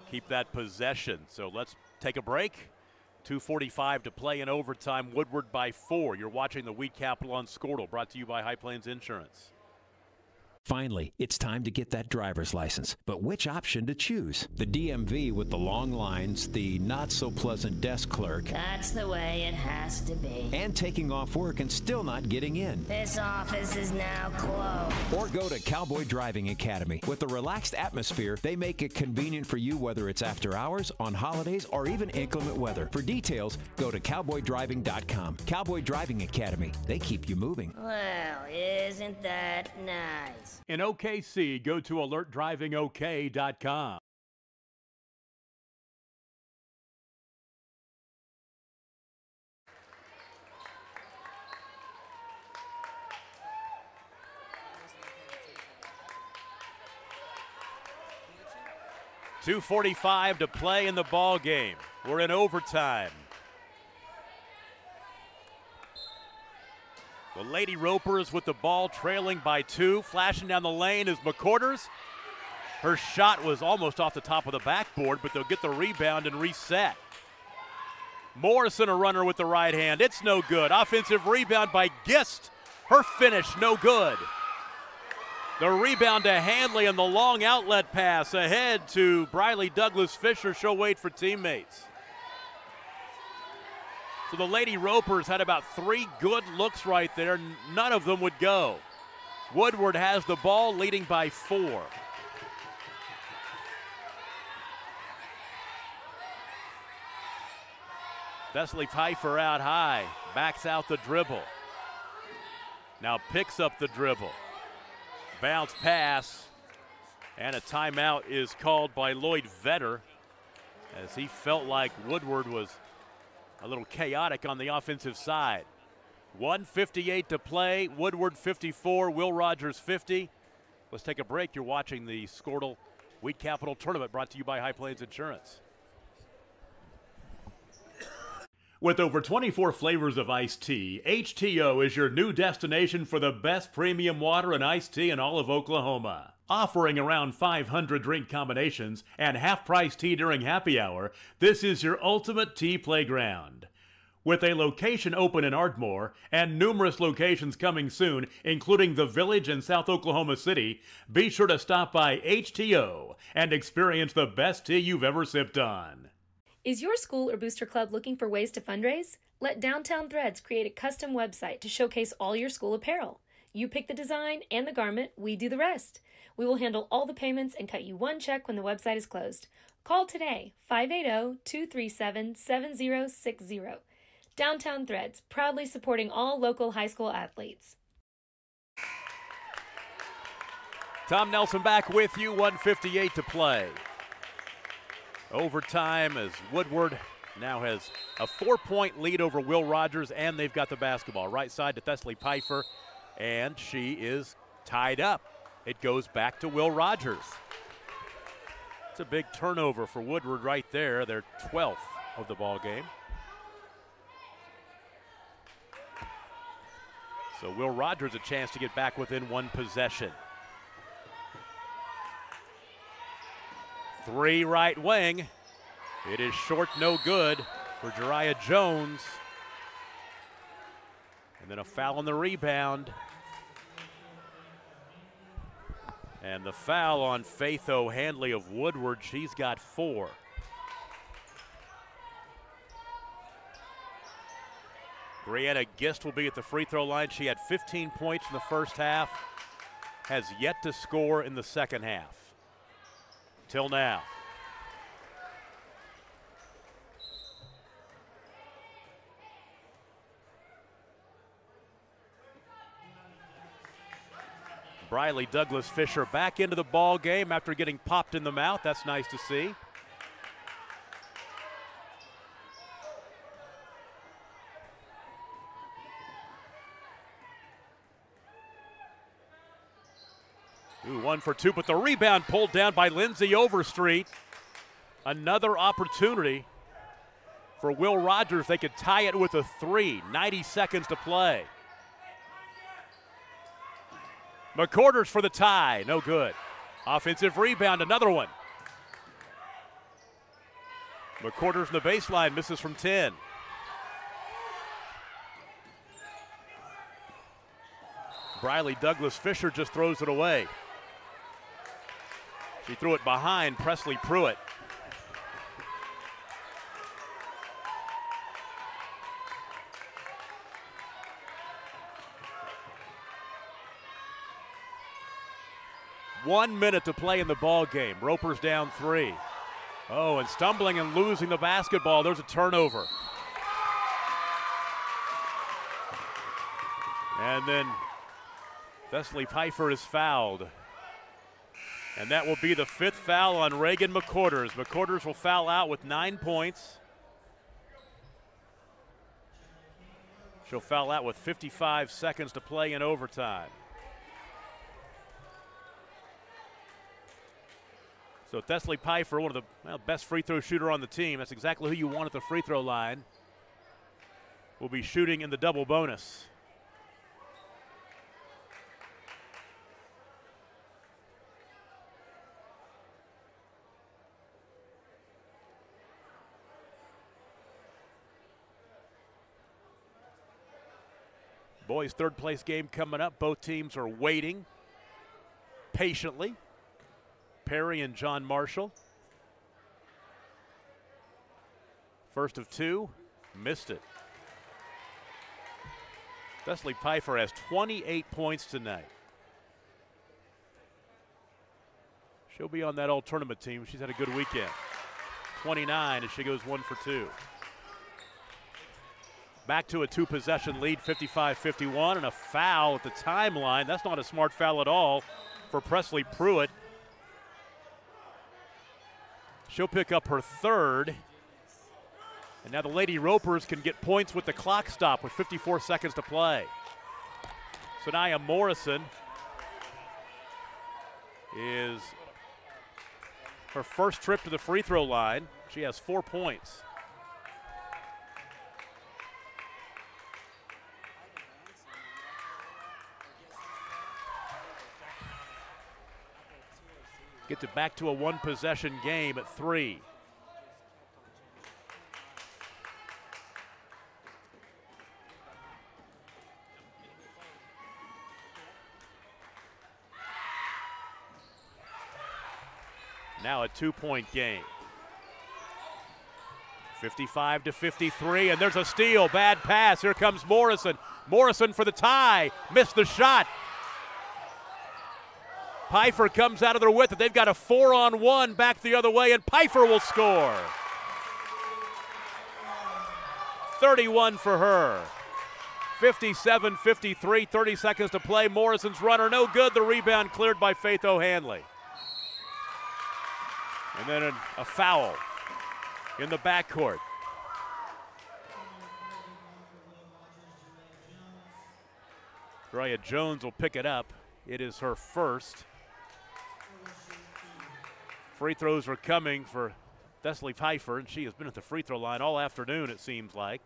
S1: Keep that possession. So let's take a break. 2:45 to play in overtime. Woodward by 4. You're watching the Wheat Capital on Squirtle, brought to you by High Plains Insurance.
S14: Finally, it's time to get that driver's license. But which option to choose? The DMV with the long lines, the not-so-pleasant desk clerk.
S15: That's the way it has to be.
S14: And taking off work and still not getting in.
S15: This office is now closed.
S14: Or go to Cowboy Driving Academy. With a relaxed atmosphere, they make it convenient for you whether it's after hours, on holidays, or even inclement weather. For details, go to cowboydriving.com. Cowboy Driving Academy. They keep you moving.
S15: Well, isn't that nice?
S1: In OKC, go to alertdrivingok.com. .245 to play in the ball game. We're in overtime. The Lady Ropers with the ball trailing by 2. Flashing down the lane is McCorders. Her shot was almost off the top of the backboard, but they'll get the rebound and reset. Morrison, a runner with the right hand. It's no good. Offensive rebound by Gist. Her finish, no good. The rebound to Handley and the long outlet pass ahead to Briley Douglas Fisher. She'll wait for teammates. So the Lady Ropers had about 3 good looks right there. None of them would go. Woodward has the ball, leading by 4. Thessaly Pfeiffer out high, backs out the dribble. Now picks up the dribble. Bounce pass, and a timeout is called by Lloyd Vetter as he felt like Woodward was a little chaotic on the offensive side. 1:58 to play. Woodward 54, Will Rogers 50. Let's take a break. You're watching the Squirtle Wheat Capital Tournament, brought to you by High Plains Insurance. With over 24 flavors of iced tea, HTO is your new destination for the best premium water and iced tea in all of Oklahoma. Offering around 500 drink combinations and half-price tea during happy hour, this is your ultimate tea playground. With a location open in Ardmore and numerous locations coming soon, including the Village in South Oklahoma City, be sure to stop by HTO and experience the best tea you've ever sipped on.
S2: Is your school or booster club looking for ways to fundraise? Let Downtown Threads create a custom website to showcase all your school apparel. You pick the design and the garment, we do the rest. We will handle all the payments and cut you one check when the website is closed. Call today, 580-237-7060. Downtown Threads, proudly supporting all local high school athletes.
S1: Tom Nelson back with you, 1:58 to play. Overtime as Woodward now has a 4-point lead over Will Rogers, and they've got the basketball. Right side to Thessaley Pfeiffer, and she is tied up. It goes back to Will Rogers. It's a big turnover for Woodward right there, their 12th of the ball game. So Will Rogers a chance to get back within one possession. 3 right wing. It is short, no good for Jariah Jones. And then a foul on the rebound. And the foul on Faith O'Handley of Woodward. She's got 4. Brianna Gist will be at the free throw line. She had 15 points in the first half. Has yet to score in the second half. Till now. Briley Douglas Fisher back into the ball game after getting popped in the mouth. That's nice to see. Ooh, 1 for 2, but the rebound pulled down by Lindsay Overstreet. Another opportunity for Will Rogers. They could tie it with a 3. 90 seconds to play. McCorders for the tie, no good. Offensive rebound, another one. McCorders in the baseline, misses from 10. Briley Douglas Fisher just throws it away. She threw it behind Presley Pruitt. One minute to play in the ball game. Roper's down 3. Oh, and stumbling and losing the basketball. There's a turnover. And then Thessaley Pfeiffer is fouled. And that will be the 5th foul on Reagan McCorders. McCorders will foul out with 9 points. She'll foul out with 55 seconds to play in overtime. So Thessaley Pfeiffer, one of the best free throw shooter on the team. That's exactly who you want at the free throw line. Will be shooting in the double bonus. Boys' third place game coming up. Both teams are waiting patiently. Perry and John Marshall. First of 2, missed it. Thessaley Pfeiffer has 28 points tonight. She'll be on that all-tournament team. She's had a good weekend. 29 as she goes 1 for 2. Back to a 2-possession lead, 55-51, and a foul at the timeline. That's not a smart foul at all for Presley Pruitt. She'll pick up her 3rd. And now the Lady Ropers can get points with the clock stop with 54 seconds to play. Sanaya Morrison is her first trip to the free throw line. She has 4 points. Gets it back to a 1-possession game at 3. Now a 2-point game. 55-53, and there's a steal. Bad pass. Here comes Morrison. Morrison for the tie. Missed the shot. Pfeiffer comes out of there with it. They've got a 4-on-1 back the other way, and Pfeiffer will score. 31 for her. 57-53, 30 seconds to play. Morrison's runner, no good. The rebound cleared by Faith O'Hanley. And then a foul in the backcourt. Drea Jones will pick it up. It is her first. Free throws are coming for Thessaley Pfeiffer, and she has been at the free throw line all afternoon, it seems like.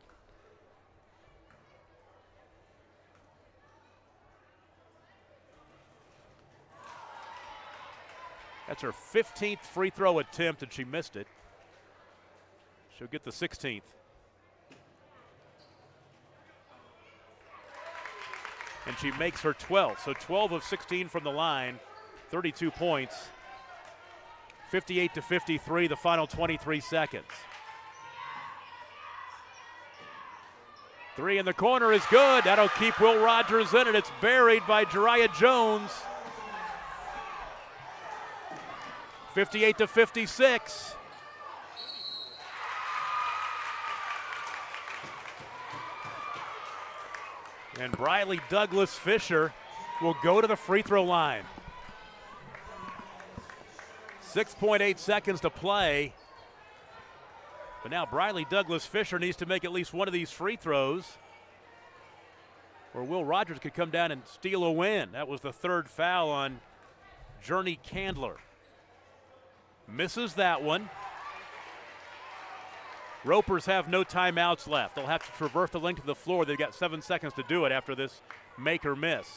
S1: That's her 15th free throw attempt, and she missed it. She'll get the 16th. And she makes her 12th. So 12 of 16 from the line, 32 points. 58-53, the final 23 seconds. Three in the corner is good. That'll keep Will Rogers in it. It's buried by Jariah Jones. 58-56. And Briley Douglas Fisher will go to the free throw line. 6.8 seconds to play. But now Briley Douglas Fisher needs to make at least one of these free throws, or Will Rogers could come down and steal a win. That was the third foul on Journey Candler. Misses that one. Ropers have no timeouts left. They'll have to traverse the length of the floor. They've got 7 seconds to do it after this make or miss.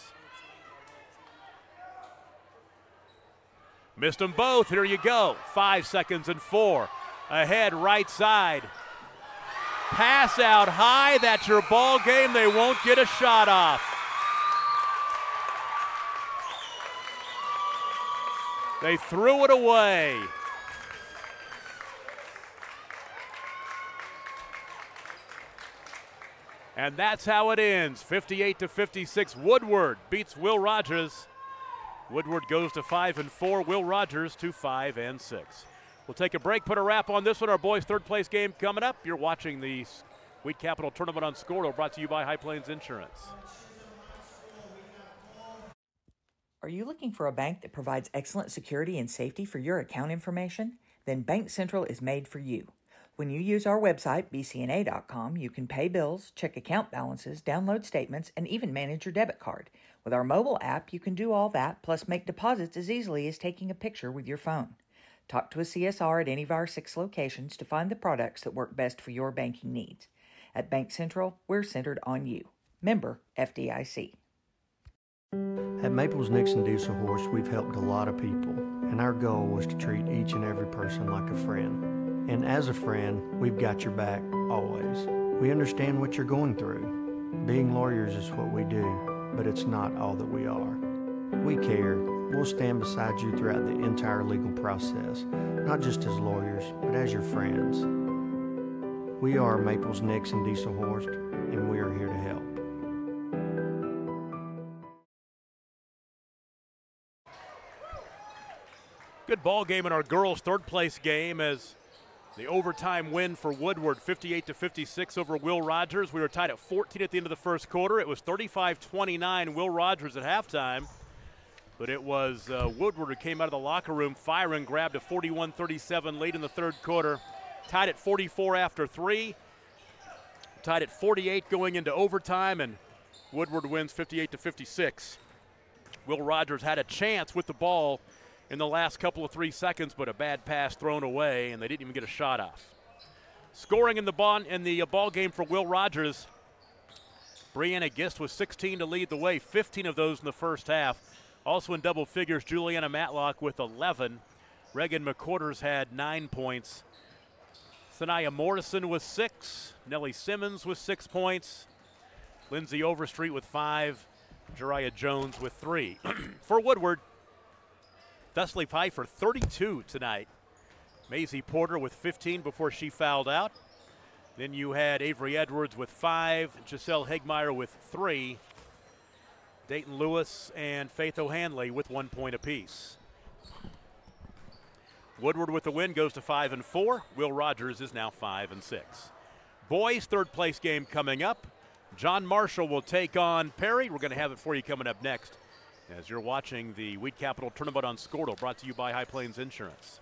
S1: Missed them both. Here you go. 5 seconds and 4. Ahead, right side. Pass out high. That's your ball game. They won't get a shot off. They threw it away. And that's how it ends. 58-56. Woodward beats Will Rogers. Woodward goes to 5-4. Will Rogers to 5-6. We'll take a break, put a wrap on this one. Our boys' third place game coming up. You're watching the Wheat Capital Tournament on Score, brought to you by High Plains Insurance.
S3: Are you looking for a bank that provides excellent security and safety for your account information? Then Bank Central is made for you. When you use our website, bcna.com, you can pay bills, check account balances, download statements, and even manage your debit card. With our mobile app, you can do all that, plus make deposits as easily as taking a picture with your phone. Talk to a CSR at any of our 6 locations to find the products that work best for your banking needs. At Bank Central, we're centered on you. Member FDIC.
S4: At Maples Nixon Diesel Horse, we've helped a lot of people, and our goal was to treat each and every person like a friend. And as a friend, we've got your back always. We understand what you're going through. Being lawyers is what we do, but it's not all that we are. We care. We'll stand beside you throughout the entire legal process, not just as lawyers, but as your friends. We are Maples Nixon Diesel Horse, and we are here to help.
S1: Good ball game in our girls' third place game as the overtime win for Woodward, 58-56 over Will Rogers. We were tied at 14 at the end of the first quarter. It was 35-29 Will Rogers at halftime. But it was Woodward who came out of the locker room firing, grabbed a 41-37 lead in the third quarter. Tied at 44 after 3. Tied at 48 going into overtime, and Woodward wins 58-56. Will Rogers had a chance with the ball in the last couple of 3 seconds, but a bad pass thrown away, and they didn't even get a shot off. Scoring in the ball game for Will Rogers, Brianna Gist was 16 to lead the way, 15 of those in the first half. Also in double figures, Juliana Matlock with 11. Reagan McQuarters had 9 points. Sanaya Morrison with 6. Nellie Simmons with 6 points. Lindsay Overstreet with 5. Jariah Jones with 3. For Woodward, Thessaley Pfeiffer 32 tonight. Maisie Porter with 15 before she fouled out. Then you had Avery Edwards with 5. Giselle Hegmeyer with 3. Dayton Lewis and Faith O'Hanley with 1 point apiece. Woodward with the win goes to 5-4. Will Rogers is now 5-6. Boys' third place game coming up. John Marshall will take on Perry. We're going to have it for you coming up next as you're watching the Weed Capital Tournament on Scortal, brought to you by High Plains Insurance.